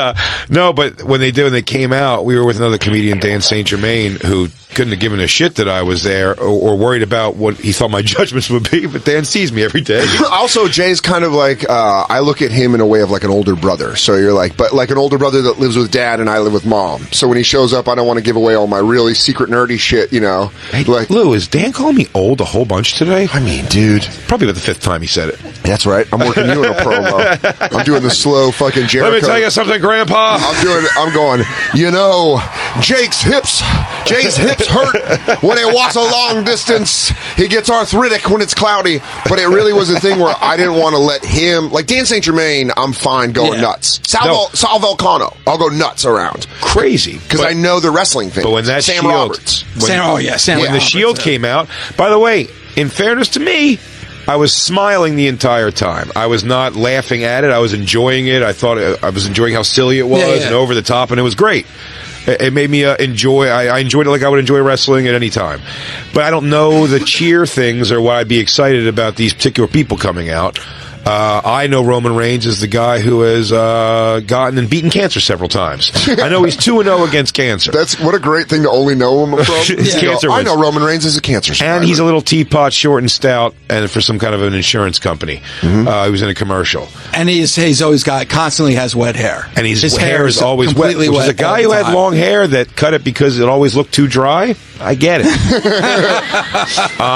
no, but when they came out, we were with another comedian, Dan St. Germain, who couldn't have given a shit that I was there or worried about what he thought my judgments would be, but Dan sees me every day. Also, Jay's kind of like, I look at him in a way of like an older brother. So you're like, but like an older brother that lives with dad and I live with mom. So when he shows up, I don't want to give away all my really secret nerdy shit, you know. Hey, like, Lou, is Dan calling me old a whole bunch today? I mean, dude. Probably about the 5th time he said it. That's right. I'm working you in a promo. I'm doing the slow fucking Jericho. Let me tell you something, Grandpa. I'm going, you know, Jay's hips hurt when he walks a long distance. He gets arthritic when it's cloudy. But it really was a thing where I didn't want to let him, like Dan St. Germain, I'm fine going nuts. Sal Vulcano, I'll go nuts around. Crazy. Because I know the wrestling thing. But when that Sam Shield, Roberts. When the Shield came out, by the way, in fairness to me, I was smiling the entire time. I was not laughing at it. I was enjoying it. I thought I was enjoying how silly it was and over the top, and it was great. It made me enjoy. I enjoyed it like I would enjoy wrestling at any time. But I don't know the cheer things or why I'd be excited about these particular people coming out. I know Roman Reigns is the guy who has gotten and beaten cancer several times. I know he's 2-0 against cancer. That's what a great thing to only know him from. Cancer I know Roman Reigns is a cancer survivor. And he's a little teapot, short and stout, and for some kind of an insurance company. Mm-hmm. He was in a commercial. And he's always constantly has wet hair. And his hair is always wet. completely Which wet. is a guy who had long hair that cut it because it always looked too dry. I get it.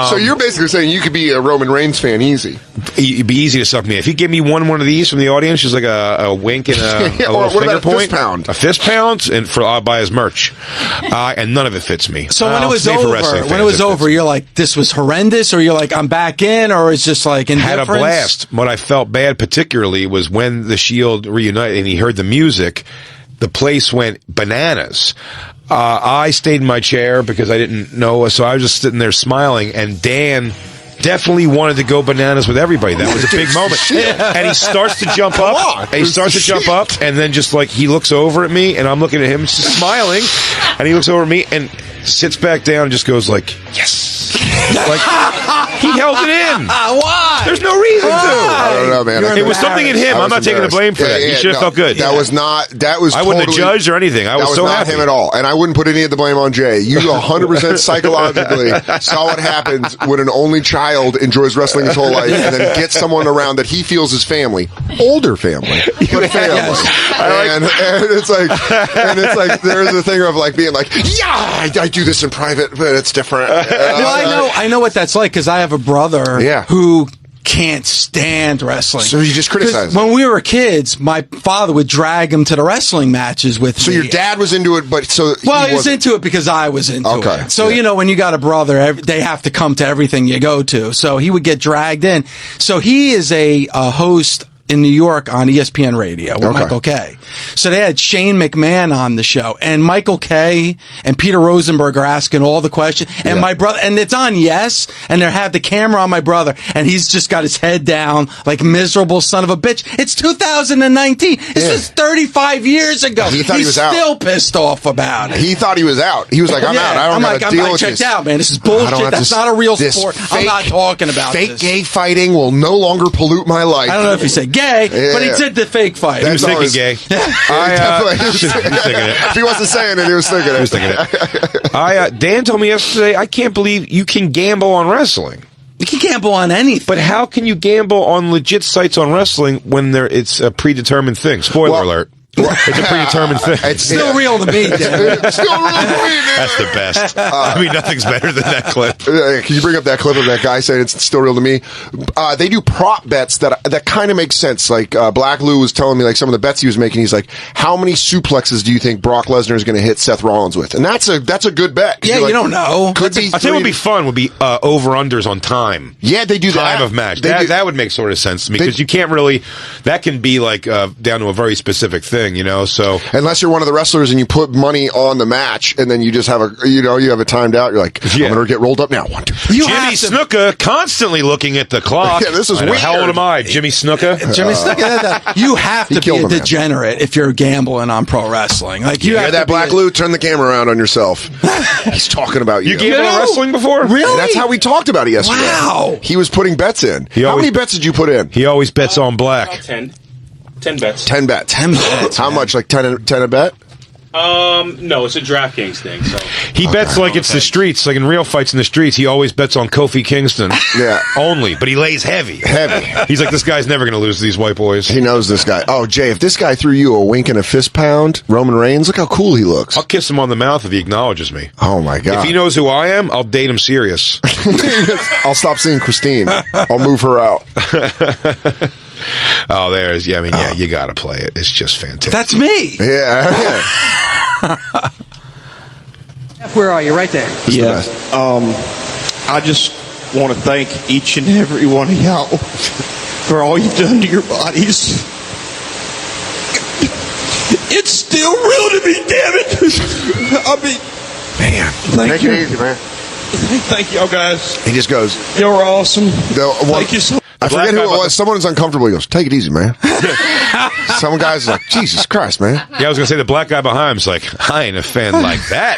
So you're basically saying you could be a Roman Reigns fan easy. It'd be easy to suck me. If he gave me one of these from the audience, just like a wink and a little what finger about a point, fist pound? a fist pound, and I'll buy his merch. And none of it fits me. So when it was Made for over, wrestling when it fans, was it fits over, you're like, this was horrendous, or you're like, I'm back in, or it's just like had indifference? a blast. What I felt bad particularly was when the Shield reunited and he heard the music, the place went bananas. I stayed in my chair because I didn't know, so I was just sitting there smiling, and Dan definitely wanted to go bananas with everybody. That was a big moment. And he starts to jump up. And he starts to jump up, and then just like he looks over at me, and I'm looking at him just smiling, and he looks over at me and sits back down and just goes like, yes. Like, he held it in. Why? There's no reason to. I don't know, man. It was something in him. I'm not taking the blame for that. He should have felt good. That was not. That was. I wouldn't have totally- judged or anything. I was so not happy. him at all, and I wouldn't put any of the blame on Jay. You 100% psychologically saw what happens when an only child enjoys wrestling his whole life and then gets someone around that he feels is family, older family, but family. And it's like there's a thing of like being like, yeah, I do this in private, but it's different. Well, I know what that's like because I have a brother who can't stand wrestling. So you just criticize when we were kids, my father would drag him to the wrestling matches with me. So your dad was into it, but he was into it because I was into it. So you know, when you got a brother, they have to come to everything you go to. So he would get dragged in. So he is a host in New York on ESPN Radio with Michael Kay. So they had Shane McMahon on the show, and Michael Kay and Peter Rosenberg are asking all the questions, and my brother, and it's on Yes, and they have the camera on my brother, and he's just got his head down like miserable son of a bitch. It's 2019. This was 35 years ago. He thought he he's was out. still pissed off about it. He thought he was out. He was like, I'm out. I don't got to deal with checked this. out, man. This is I don't bullshit. have That's to- not a real this sport. I'm fake- not talking about Fake this. gay fighting will no longer pollute my life. I don't know if he said gay, but he did the fake fight. He was thinking gay. If he wasn't saying it, he was thinking it. Dan told me yesterday, I can't believe you can gamble on wrestling. You can gamble on anything. But how can you gamble on legit sites on wrestling when it's a predetermined thing? Spoiler alert. It's a predetermined thing. It's still real to me, Dan. It's still real to me, man. That's the best. I mean, nothing's better than that clip. Can you bring up that clip of that guy saying it's still real to me? They do prop bets that kind of make sense. Like Black Lou was telling me, like some of the bets he was making. He's like, "How many suplexes do you think Brock Lesnar is going to hit Seth Rollins with?" And that's a good bet. Yeah, Like, you don't know. I Could be. tell you what would be fun would be over unders on time. Yeah, they do that. Time of match. They do- That would make sort of sense to me because you can't really. That can be like down to a very specific thing, you know. So. Unless you're one of the wrestlers and you put money on the match and then you just have you have it timed out. You're like, I'm going to get rolled up now. 1, 2, 3. Jimmy Snuka constantly looking at the clock. Yeah, this is weird. How old am I? Jimmy Snuka? Jimmy Snuka. You have to be a degenerate if you're gambling on pro wrestling. Like you hear have that, to be Black Lou? Turn the camera around on yourself. He's talking about you. You gambled on wrestling before? Really? That's how we talked about it yesterday. Wow. He was putting bets in. How many bets did you put in? He always bets on black. 10 bets. 10 bets. 10 bets. How much? Like 10 a bet? No, it's a DraftKings thing. So He bets like it's the streets, like in real fights in the streets. He always bets on Kofi Kingston. Yeah. Only, but he lays heavy. He's like, this guy's never going to lose to these white boys. He knows this guy. Oh, Jay, if this guy threw you a wink and a fist pound, Roman Reigns, look how cool he looks. I'll kiss him on the mouth if he acknowledges me. Oh, my God. If he knows who I am, I'll date him serious. I'll stop seeing Christine. I'll move her out. Oh, there's, yeah, I mean, yeah, you got to play it. It's just fantastic. That's me. Yeah. Where are you? Right there. Yeah. I just want to thank each and every one of y'all for all you've done to your bodies. It's still real to me, damn it. I mean, man, thank you. Take it easy, man. Thank y'all guys. He just goes, You're awesome. Thank you so much. I forget who it was. Someone's uncomfortable. He goes, take it easy, man. Some guy's like, Jesus Christ, man. Yeah, I was going to say the black guy behind him's like, I ain't a fan like that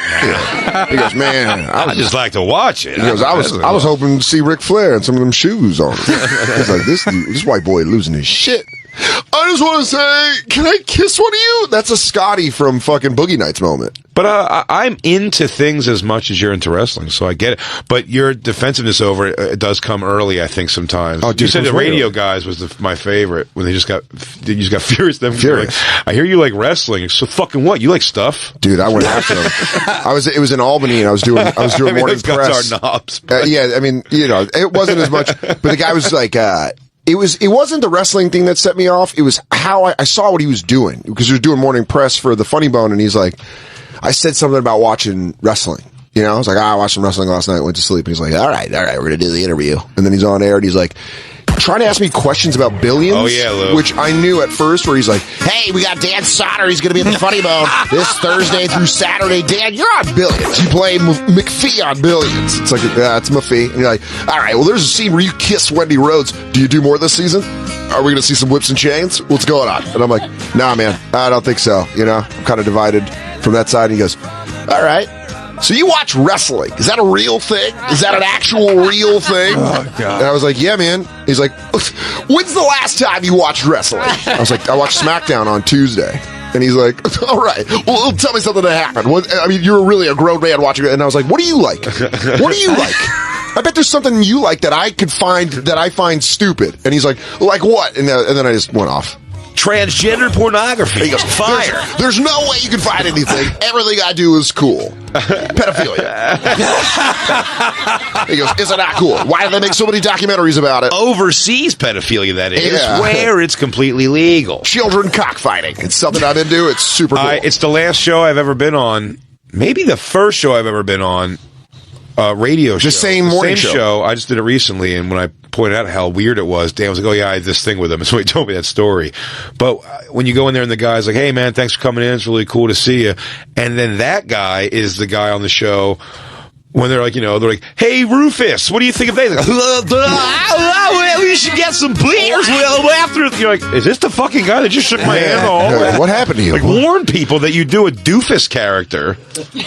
now. He goes, man, I just like to watch it. He goes, I was hoping to see Ric Flair and some of them shoes on. He's like, this white boy losing his shit. I just want to say, can I kiss one of you? That's a Scotty from fucking Boogie Nights moment. But I'm into things as much as you're into wrestling, so I get it. But your defensiveness over it does come early, I think, sometimes. Oh, dude, you said the radio early. guys was my favorite when they just got furious. Them Furious. like, I hear you like wrestling. So fucking what? You like stuff, dude? I went after them. It was in Albany, and I was doing I mean, morning those guys press. are knobs. Yeah, I mean, it wasn't as much, but the guy was like, it wasn't the wrestling thing that set me off. It was how I saw what he was doing, because he was doing morning press for the Funny Bone, and he's like, I said something about watching wrestling. You know, I was like, I watched some wrestling last night, went to sleep. And he's like, all right, we're going to do the interview. And then he's on air and he's like, trying to ask me questions about Billions. Oh, yeah, Lou. Which I knew at first, where he's like, hey, we got Dan Sauter. He's going to be at the Funny Bone this Thursday through Saturday. Dan, you're on Billions. You play McPhee on Billions. It's like, yeah, it's McPhee. And you're like, all right, well, there's a scene where you kiss Wendy Rhodes. Do you do more this season? Are we going to see some whips and chains? What's going on? And I'm like, nah, man, I don't think so. You know, I'm kind of divided from that side. And he goes, all right. So you watch wrestling. Is that a real thing? Is that an actual real thing? Oh, God. And I was like, yeah, man. He's like, when's the last time you watched wrestling? I was like, I watched SmackDown on Tuesday. And he's like, all right, well, tell me something that happened. I mean, you're really a grown man watching it. And I was like, what do you like? What do you like? I bet there's something you like that I could find that I find stupid. And he's like what? And then I just went off. Transgender pornography. He goes, fire. There's no way you can find anything. Everything I do is cool. Pedophilia. He goes, isn't that cool? Why do they make so many documentaries about it? Overseas pedophilia, that is, Yeah. where it's completely legal. Children cockfighting. It's something I'm into. It's super cool. It's the last show I've ever been on. Maybe the first show I've ever been on. Radio show. The same morning show. I just did it recently, and when I pointed out how weird it was, Dan was like, oh yeah, I had this thing with him. So he told me that story. But when you go in there and the guy's like, hey man, thanks for coming in, it's really cool to see you. And then that guy is the guy on the show when they're like, you know, they're like, hey Rufus, what do you think of that? Like, we should get some beers. Well, after you're like, is this the fucking guy that just shook my hand? What happened to you? Like, warn people that you do a doofus character.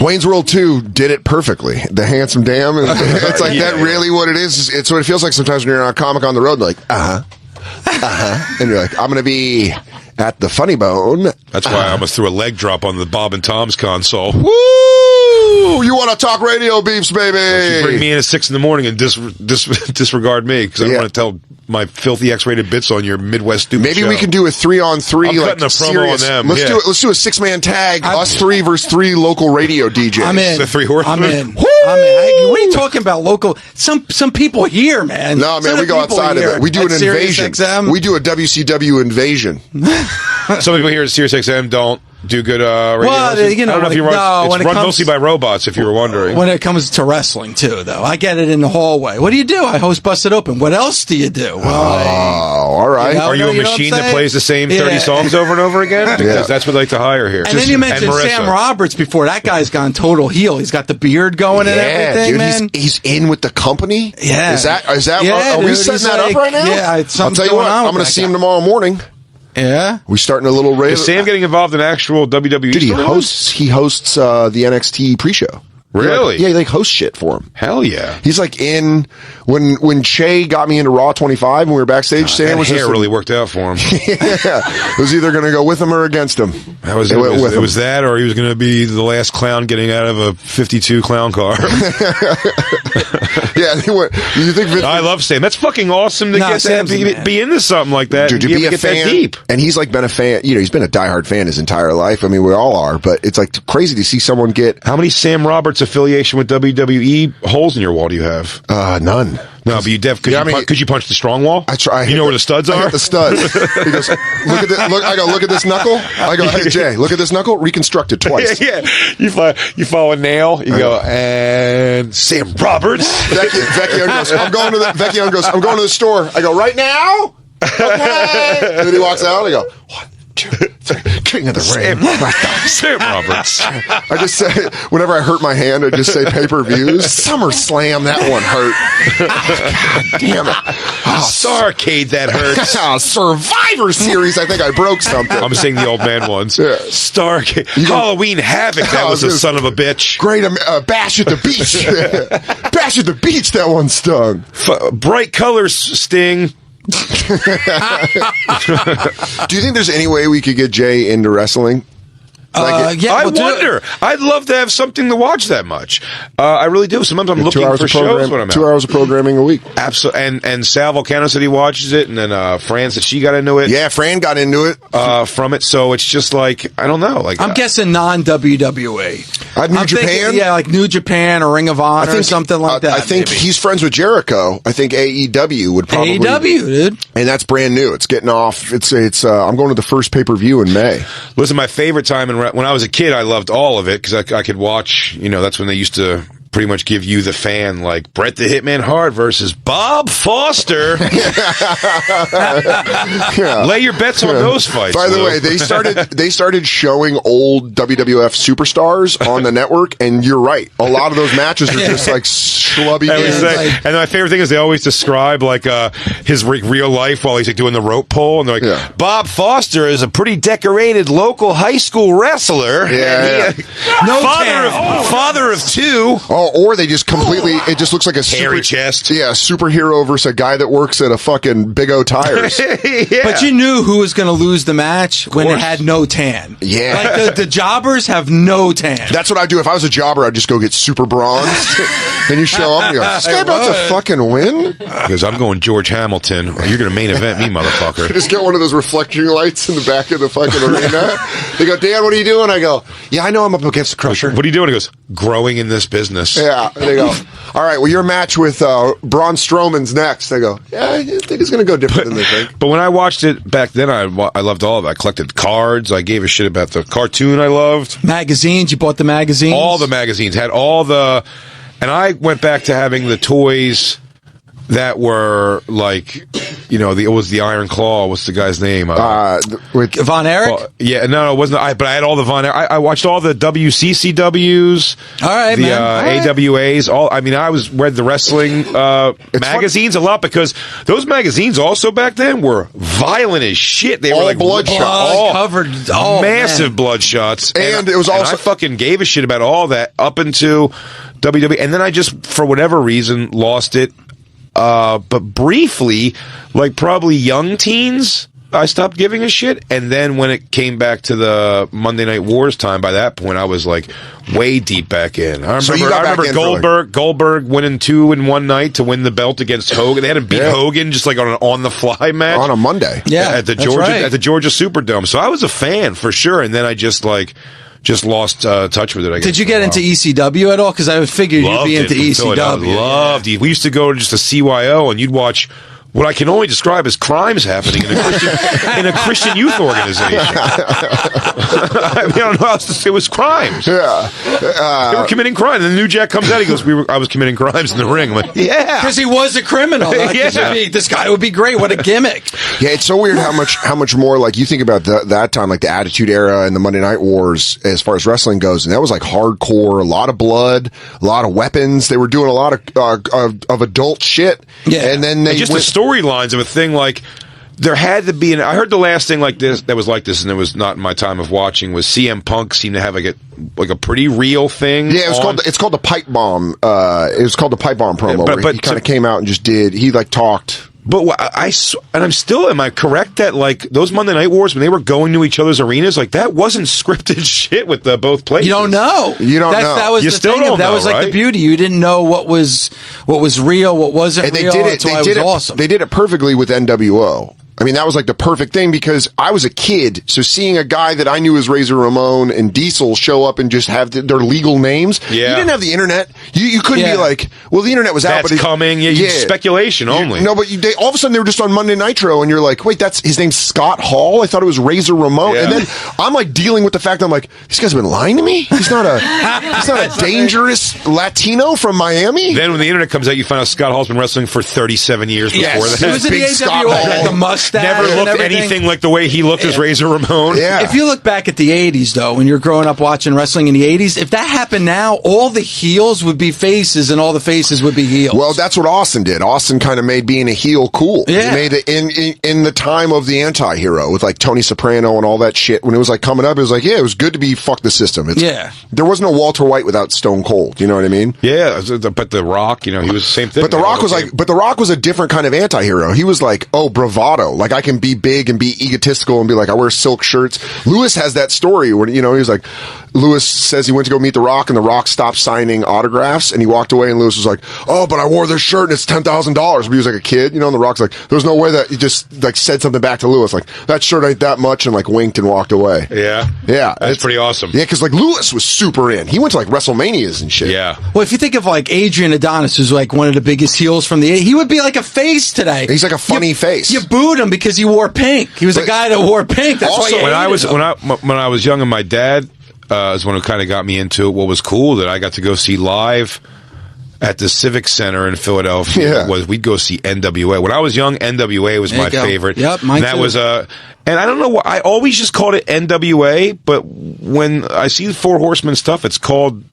Wayne's World 2 did it perfectly. The handsome dam. It's like that really what it is. It's what it feels like sometimes when you're on a comic on the road, like, and you're like, I'm going to be at the Funny Bone. That's why I almost threw a leg drop on the Bob and Tom's console. Woo! You want to talk radio beefs, baby? Don't you bring me in at 6 a.m. and disregard me, because I don't want to tell my filthy X-rated bits on your Midwest stupid Maybe show. we can do a 3-on-3. I'm like cutting a promo serious. on them. Let's do it. Let's do a 6-man tag. Us 3 versus 3 local radio DJs. I'm in. The 3 horsemen. I'm in. What are you talking about? Local? Some people here, man. No, man, we go outside of it. We do an invasion. XM. We do a WCW invasion. Some people here at SiriusXM don't do good radio. Well, you know, I don't know if you run. when It's it run comes- mostly by robots, if you were wondering. When it comes to wrestling, too, though, I get it in the hallway. What do you do? I host Busted Open. What else do you do? All right. Are you a machine that plays the same 30 songs over and over again? Because that's what they like to hire here. And then you mentioned Sam Roberts before. That guy's gone total heel. He's got the beard going and everything, dude, man. He's in with the company. Yeah. Is that? Yeah, are we dude, setting he's that up like- right now? yeah, I'll something's tell you going what. on I'm with going to that see guy. him tomorrow morning. Yeah. We starting a little race. Is Sam getting involved in actual WWE? Dude, he storylines? hosts the NXT pre-show. Really? Yeah, he like hosts shit for him. Hell yeah. He's like in when Che got me into Raw 25 when we were backstage. Sam That was hair just really worked out for him. it was either going to go with him or against him. That was It it. went with It him. was that, or he was going to be the last clown getting out of a 52 clown car. Yeah, you think Vince I love Sam. That's fucking awesome to No, get Sam's that, the man. be into something like that. Dude, to and be a get that fan, deep. and he's like been a fan. You know, he's been a diehard fan his entire life. I mean, we all are, but it's like crazy to see someone get. How many Sam Roberts affiliation with WWE holes in your wall do you have? None. No, but you could you punch the strong wall? I try. You know where the studs I are? hit the studs. He goes, look at this. I go, look at this knuckle. I go, hey Jay, look at this knuckle. Reconstructed twice. Yeah. You follow a nail. You go and Sam Roberts. Vecchio goes, I'm going to the store. I go, right now? Okay. And then he walks out. I go, 1, 2, 3, king of the ring. Sam Roberts. I just say, whenever I hurt my hand, I just say pay-per-views. SummerSlam, that one hurt. God damn it. Starcade, that hurts. Survivor Series, I think I broke something. I'm saying the old man ones. Yeah. Starcade. Halloween Havoc, that was a son of a bitch. Great Bash at the Beach. Bash at the Beach, that one stung. Bright colors, Sting. Do you think there's any way we could get Jay into wrestling? I wonder. I'd love to have something to watch that much. I really do. Sometimes I'm looking for shows when I'm out. 2 hours of programming a week. Absolutely. And Sal Volcano said he watches it, and then Fran said she got into it. Yeah, Fran got into it from it. So it's just like, I don't know. Like I'm guessing non-WWE. New Japan? Yeah, like New Japan or Ring of Honor or something like that. I think maybe. he's friends with Jericho. I think AEW would probably. AEW, dude. And that's brand new. It's getting off. It's. I'm going to the first pay-per-view in May. Listen, my favorite time when I was a kid, I loved all of it because I could watch. That's when they used to pretty much give you the fan, like Bret the Hitman Hart versus Bob Foster. Lay your bets on those fights. By the way, they started showing old WWF superstars on the network, and you're right. A lot of those matches are just like schlubby games. And my favorite thing is they always describe like his real life while he's like doing the rope pull, and they're like, Bob Foster is a pretty decorated local high school wrestler. Father of two. Or they just completely, it just looks like a hairy chest. Yeah, superhero versus a guy that works at a fucking Big O Tires. But you knew who was going to lose the match when it had no tan. Yeah. Like the jobbers have no tan. That's what I do. If I was a jobber, I'd just go get super bronzed. And you show up and you go, this guy about to fucking win? Because I'm going George Hamilton. You're going to main event me, motherfucker. Just get one of those reflecting lights in the back of the fucking arena. They go, Dan, what are you doing? I go, yeah, I know I'm up against the Crusher. What are you doing? He goes, growing in this business. Yeah. And they go, all right, well, your match with Braun Strowman's next. I go, yeah, I think it's going to go different than they think. But when I watched it back then, I loved all of it. I collected cards. I gave a shit about the cartoon I loved. Magazines. You bought the magazines? All the magazines. Had all the... And I went back to having the toys that were like, it was the Iron Claw. What's the guy's name? With Von Erich? Yeah, no, it wasn't. But I had all the Von Erich. I watched all the WCCWs. All right, the man. AWAs. I read the wrestling magazines a lot because those magazines also back then were violent as shit. They were like bloodshot, covered, massive bloodshot. And it was also I fucking gave a shit about all that up into WWE, and then I just for whatever reason lost it. But briefly, like probably young teens, I stopped giving a shit. And then when it came back to the Monday Night Wars time, by that point, I was like way deep back in. I remember Goldberg winning 2 in one night to win the belt against Hogan. They had to beat Hogan just like on an on-the-fly match on a Monday. Yeah, at the Georgia Superdome. So I was a fan for sure. And then I just lost touch with it, I guess. Did you get into ECW at all? Because I figured you'd be into ECW. Loved it. We used to go to just a CYO, and you'd watch what I can only describe as crimes happening in a Christian youth organization. I don't know how else to say. It was crimes. Yeah. They were committing crime. And then New Jack comes out. He goes, I was committing crimes in the ring. I'm like, yeah. Because he was a criminal. Like, this guy would be great. What a gimmick. Yeah, it's so weird how much more, like, you think about that time, like the Attitude Era and the Monday Night Wars as far as wrestling goes, and that was like hardcore, a lot of blood, a lot of weapons. They were doing a lot of adult shit. Yeah. And then they the storylines of a thing like there had to be I heard the last thing like this that was like this, and it was not in my time of watching, was CM Punk seemed to have like a pretty real thing. Yeah, it's called the pipe bomb. It was called the pipe bomb promo. But he kind of came out and just did. He like talked. But am I correct that like those Monday Night Wars when they were going to each other's arenas, like that wasn't scripted shit with both places? You don't know. know. That was you the still thing. don't that know, was like right? the beauty. You didn't know what was real, what wasn't And real. That's why it was awesome. They did it perfectly with NWO. I mean, that was like the perfect thing because I was a kid. So seeing a guy that I knew as Razor Ramon and Diesel show up and just have their legal names. Yeah. You didn't have the internet. You couldn't be like, well, the internet was out. That's coming. Speculation only. No, but all of a sudden they were just on Monday Nitro and you're like, wait, his name's Scott Hall? I thought it was Razor Ramon. Yeah. And then I'm like dealing with the fact that I'm like, these guys have been lying to me? He's not a dangerous Latino from Miami? Then when the internet comes out, you find out Scott Hall's been wrestling for 37 years before that. It was in the AWA, the mustache. Never looked anything like the way he looked as Razor Ramon. Yeah. If you look back at the 80s, though, when you're growing up watching wrestling in the 80s, if that happened now, all the heels would be faces and all the faces would be heels. Well, that's what Austin did. Austin kind of made being a heel cool. Yeah. He made it in the time of the anti-hero with like Tony Soprano and all that shit. When it was like coming up, it was like, yeah, it was good to be fuck the system. There was no Walter White without Stone Cold. You know what I mean? Yeah, but The Rock, he was the same thing. But The Rock was a different kind of anti-hero. He was like, bravado. Like I can be big and be egotistical and be like, I wear silk shirts. Lewis has that story when, he was like, Lewis says he went to go meet The Rock, and The Rock stopped signing autographs, and he walked away, and Lewis was like, "Oh, but I wore this shirt, and it's $10,000." But he was like a kid, and The Rock's like, "There's no way that." He just like said something back to Lewis, like, "That shirt ain't that much," and like winked and walked away. Yeah, that's pretty awesome. Yeah, because like Lewis was super in. He went to like WrestleManias and shit. Yeah. Well, if you think of like Adrian Adonis, who's like one of the biggest heels from the, he would be like a face today. He's like a funny face. You booed him because he wore pink. He was a guy that wore pink. That's Also, why you when hated him. I was young, and my dad is one who kind of got me into it. What was cool that I got to go see live at the Civic Center in Philadelphia was we'd go see NWA. When I was young, NWA was my favorite. Yep, mine that too. was and I don't know why I always just called it NWA, but when I see the Four Horsemen stuff, it's called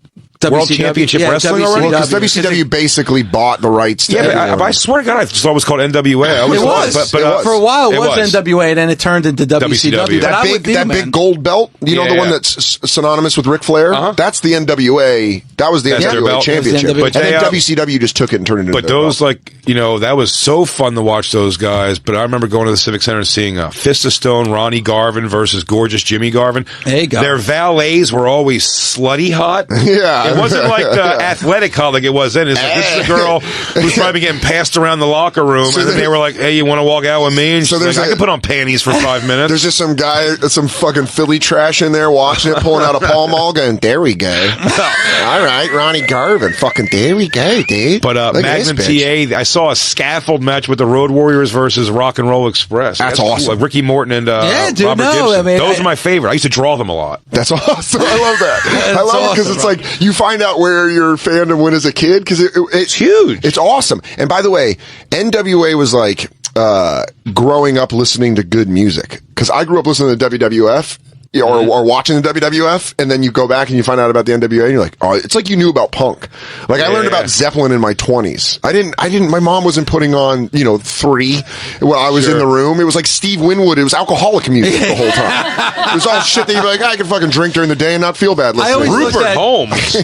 World Championship Wrestling already. Well, because WCW basically bought the rights to but I swear to God, I just thought it was called NWA. I always It was. thought, For a while, it was NWA, and then it turned into WCW. That big gold belt, you know, the one that's synonymous with Ric Flair? That's the NWA. That was the NWA championship. But and then WCW just took it and turned it into But those, like, you know, that was so fun to watch those guys. But I remember going to the Civic Center and seeing Fist of Stone, Ronnie Garvin versus gorgeous Jimmy Garvin. There you go. Their valets were always slutty hot. Yeah. It wasn't like athletic hot like it was then. It's like, this is a girl who's probably getting passed around the locker room. And then they were like, "Hey, you want to walk out with me?" And she's like, I can put on panties for 5 minutes. There's just some guy, some fucking Philly trash in there watching it, pulling out a Pall Mall, going, "There we go." All right, Ronnie Garvin. Fucking there we go, dude. But Look at Magnum this bitch. TA, I saw a scaffold match with the Road Warriors versus Rock and Roll Express. That's cool. awesome. Like Ricky Morton and Robert Gibson. I mean, those are my favorite. I used to draw them a lot. That's awesome. I love that. I love it because it's like you find out where your fandom went as a kid because it's huge. It's awesome. And by the way, NWA was like growing up listening to good music because I grew up listening to WWF. Or watching the WWF, and then you go back and you find out about the NWA, and you're like, oh, it's like you knew about punk. Like, I learned about Zeppelin in my 20s. I didn't, my mom wasn't putting on, 3 when I was in the room. It was like Steve Winwood. It was alcoholic music the whole time. It was all shit that you'd be like, I can fucking drink during the day and not feel bad listening. Rupert Holmes.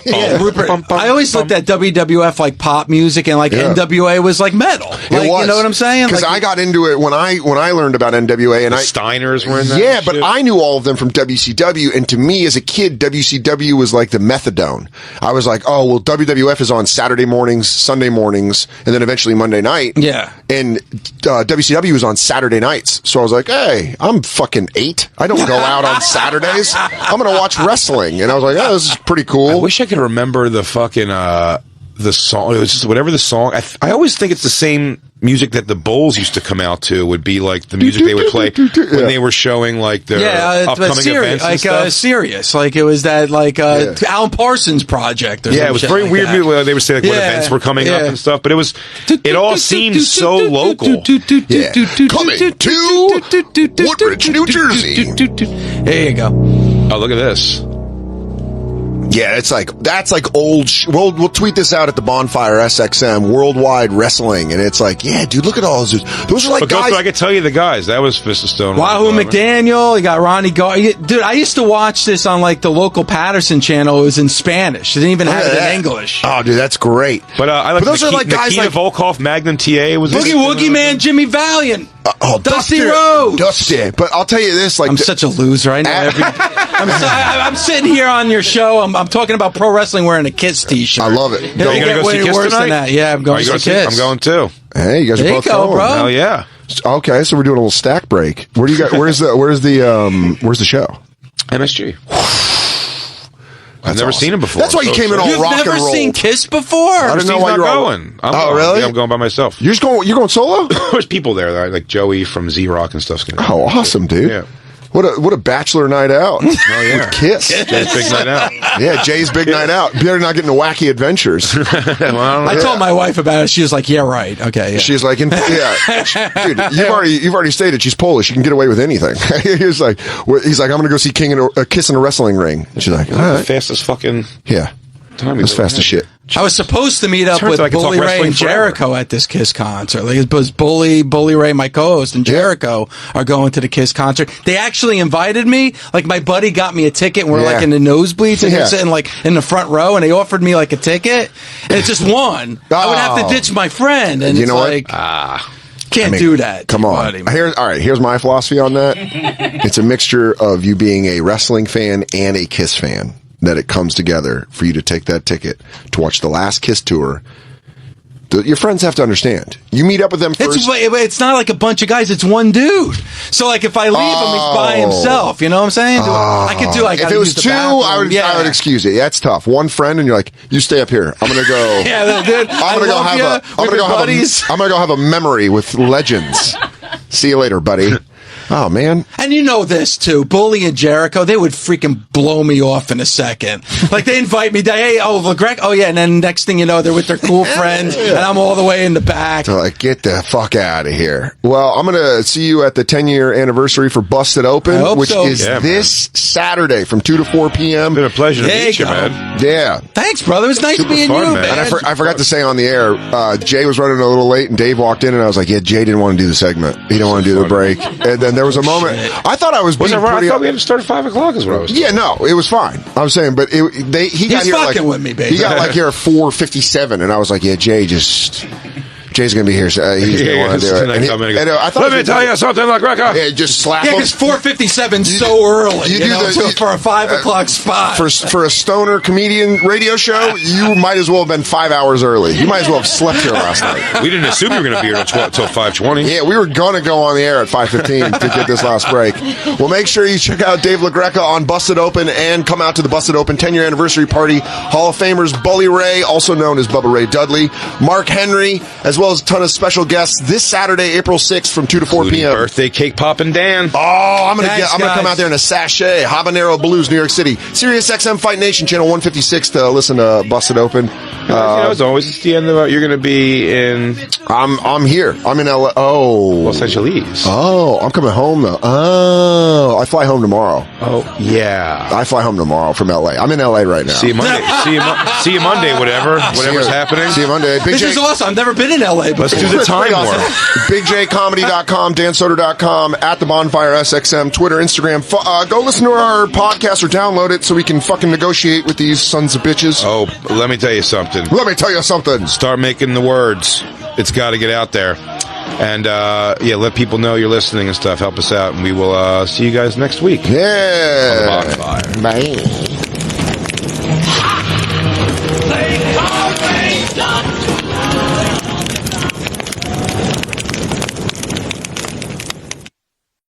Rupert. I always looked at WWF like pop music, and like NWA was like metal. Like, it was. You know what I'm saying? Because I got into it when I learned about NWA, and the Steiners were in that. Yeah, but I knew all of them from WCW, and to me as a kid, WCW was like the methadone. I was like, oh, well, WWF is on Saturday mornings, Sunday mornings, and then eventually Monday night. Yeah. And WCW was on Saturday nights. So I was like, hey, I'm fucking 8. I don't go out on Saturdays. I'm going to watch wrestling. And I was like, oh, this is pretty cool. I wish I could remember the fucking, the song. It was just whatever the song. I always think it's the same music that the Bulls used to come out to would be like the music they would play when they were showing like their upcoming events and stuff. Serious. Like it was that Alan Parsons project. Or it was very like weird. That. They would say like what events were coming up and stuff, but it all seemed so local. Coming to Woodbridge, New Jersey. There you go. Oh, look at this. Yeah, that's like old. We'll tweet this out at the Bonfire SXM Worldwide Wrestling, and it's like, yeah, dude, look at all those dudes. Those are like guys. I could tell you the guys. That was Fist of Stone. Wahoo McDaniel. You got Ronnie Dude, I used to watch this on like the local Patterson channel. It was in Spanish. They didn't even have it in English. Oh, dude, that's great. But I like those are like guys Nikita like Volkov, Magnum TA was Boogie Woogie Man, Jimmy Valiant. Dusty Rhodes. Dusty. But I'll tell you this, like I'm such a loser. I know I'm sitting here on your show. I'm talking about pro wrestling wearing a Kiss t-shirt. I love it. Are you going to go see Kiss worse tonight? Than that. Yeah, I'm going to see Kiss. I'm going too. Hey, you guys are both going, bro. Hell yeah. Okay, so we're doing a little stack break. Where do you got? Where's the show? MSG. I've never seen him before. That's why you came in all You've rock and roll. You've never seen Kiss before? I didn't know why you were going. Really? I'm going by myself. You're going solo? There's people there, like Joey from Z-Rock and stuff. Oh, awesome, dude. Yeah. What a bachelor night out. Oh, yeah. With Kiss. Jay's big night out. Yeah, Jay's big night out. Better not get into wacky adventures. I told my wife about it. She was like, yeah, right. Okay. Yeah. She's like, dude, you've already stated she's Polish. She can get away with anything. he's like, I'm going to go see Kiss in a wrestling ring. She's like, all right. Fastest fucking time. That's fast as shit. I was supposed to meet up with Bully Ray and Jericho at this Kiss concert. Like it was Bully Ray, my co-host, and Jericho are going to the Kiss concert. They actually invited me. Like my buddy got me a ticket, and we're like in the nosebleeds, and we're sitting like in the front row, and they offered me like a ticket, and it's just one. I would have to ditch my friend, and you know like, can't do that. Come on. Here's my philosophy on that. It's a mixture of you being a wrestling fan and a Kiss fan. that it comes together for you to take that ticket to watch the Last Kiss tour. Your friends have to understand. You meet up with them first. It's not like a bunch of guys. It's one dude. So, like, if I leave him, he's by himself. You know what I'm saying? If it was two, I would excuse it. That's tough. One friend, and you're like, you stay up here. I'm gonna go. Dude. I'm gonna go have a memory with legends. See you later, buddy. Oh, man. And you know this, too. Bully and Jericho, they would freaking blow me off in a second. Like, they invite me, hey, LeGrec, oh, yeah, and then next thing you know, they're with their cool friends, and I'm all the way in the back. They're like, get the fuck out of here. Well, I'm going to see you at the 10-year anniversary for Busted Open, which is this Saturday from 2 to 4 p.m. It's been a pleasure to meet you, man. Yeah. Thanks, brother. It was nice being you, man. And I forgot to say on the air, Jay was running a little late, and Dave walked in, and I was like, yeah, Jay didn't want to do the segment. He didn't want to do the break. And then there was a moment. I thought I was being I thought we had to start at 5 o'clock is what I was Yeah, no, it was fine. I was saying, but he got here fucking with me, baby. He got like here at 4:57, and I was like, yeah, Jay's going to be here. So he's going to want to do it. I thought let me tell you something, LeGrec. Yeah, just slap him. Yeah, because 4:57 so early. For a 5 o'clock spot. For a stoner comedian radio show, you might as well have been 5 hours early. You might as well have slept here last night. We didn't assume you were going to be here till 5:20. Yeah, we were going to go on the air at 5:15 to get this last break. Well, make sure you check out Dave LaGreca on Busted Open and come out to the Busted Open 10-year anniversary party. Hall of Famers Bully Ray, also known as Bubba Ray Dudley, Mark Henry, as well as a ton of special guests this Saturday, April 6th from 2 to 4 p.m. Birthday cake poppin' Dan. Oh, I'm gonna come out there in a sachet. Habanero Blues, New York City. Sirius XM Fight Nation, channel 156 to listen to Busted Open. As always, it's the end of you're going to be in. I'm here. I'm in LA. Oh, Los Angeles. Oh, I'm coming home though. Oh, I fly home tomorrow. Oh, yeah. I fly home tomorrow from LA. I'm in LA right now. See you Monday. see you Monday. Whatever's happening. See you Monday. This is awesome. I've never been in LA. Let's do the time warp. BigJComedy.com, DanSoder.com, at the Bonfire SXM, Twitter, Instagram. Go listen to our podcast or download it so we can fucking negotiate with these sons of bitches. Oh, let me tell you something. Start making the words. It's got to get out there. And, let people know you're listening and stuff. Help us out. And we will see you guys next week. Yeah. On the Bonfire. Bye.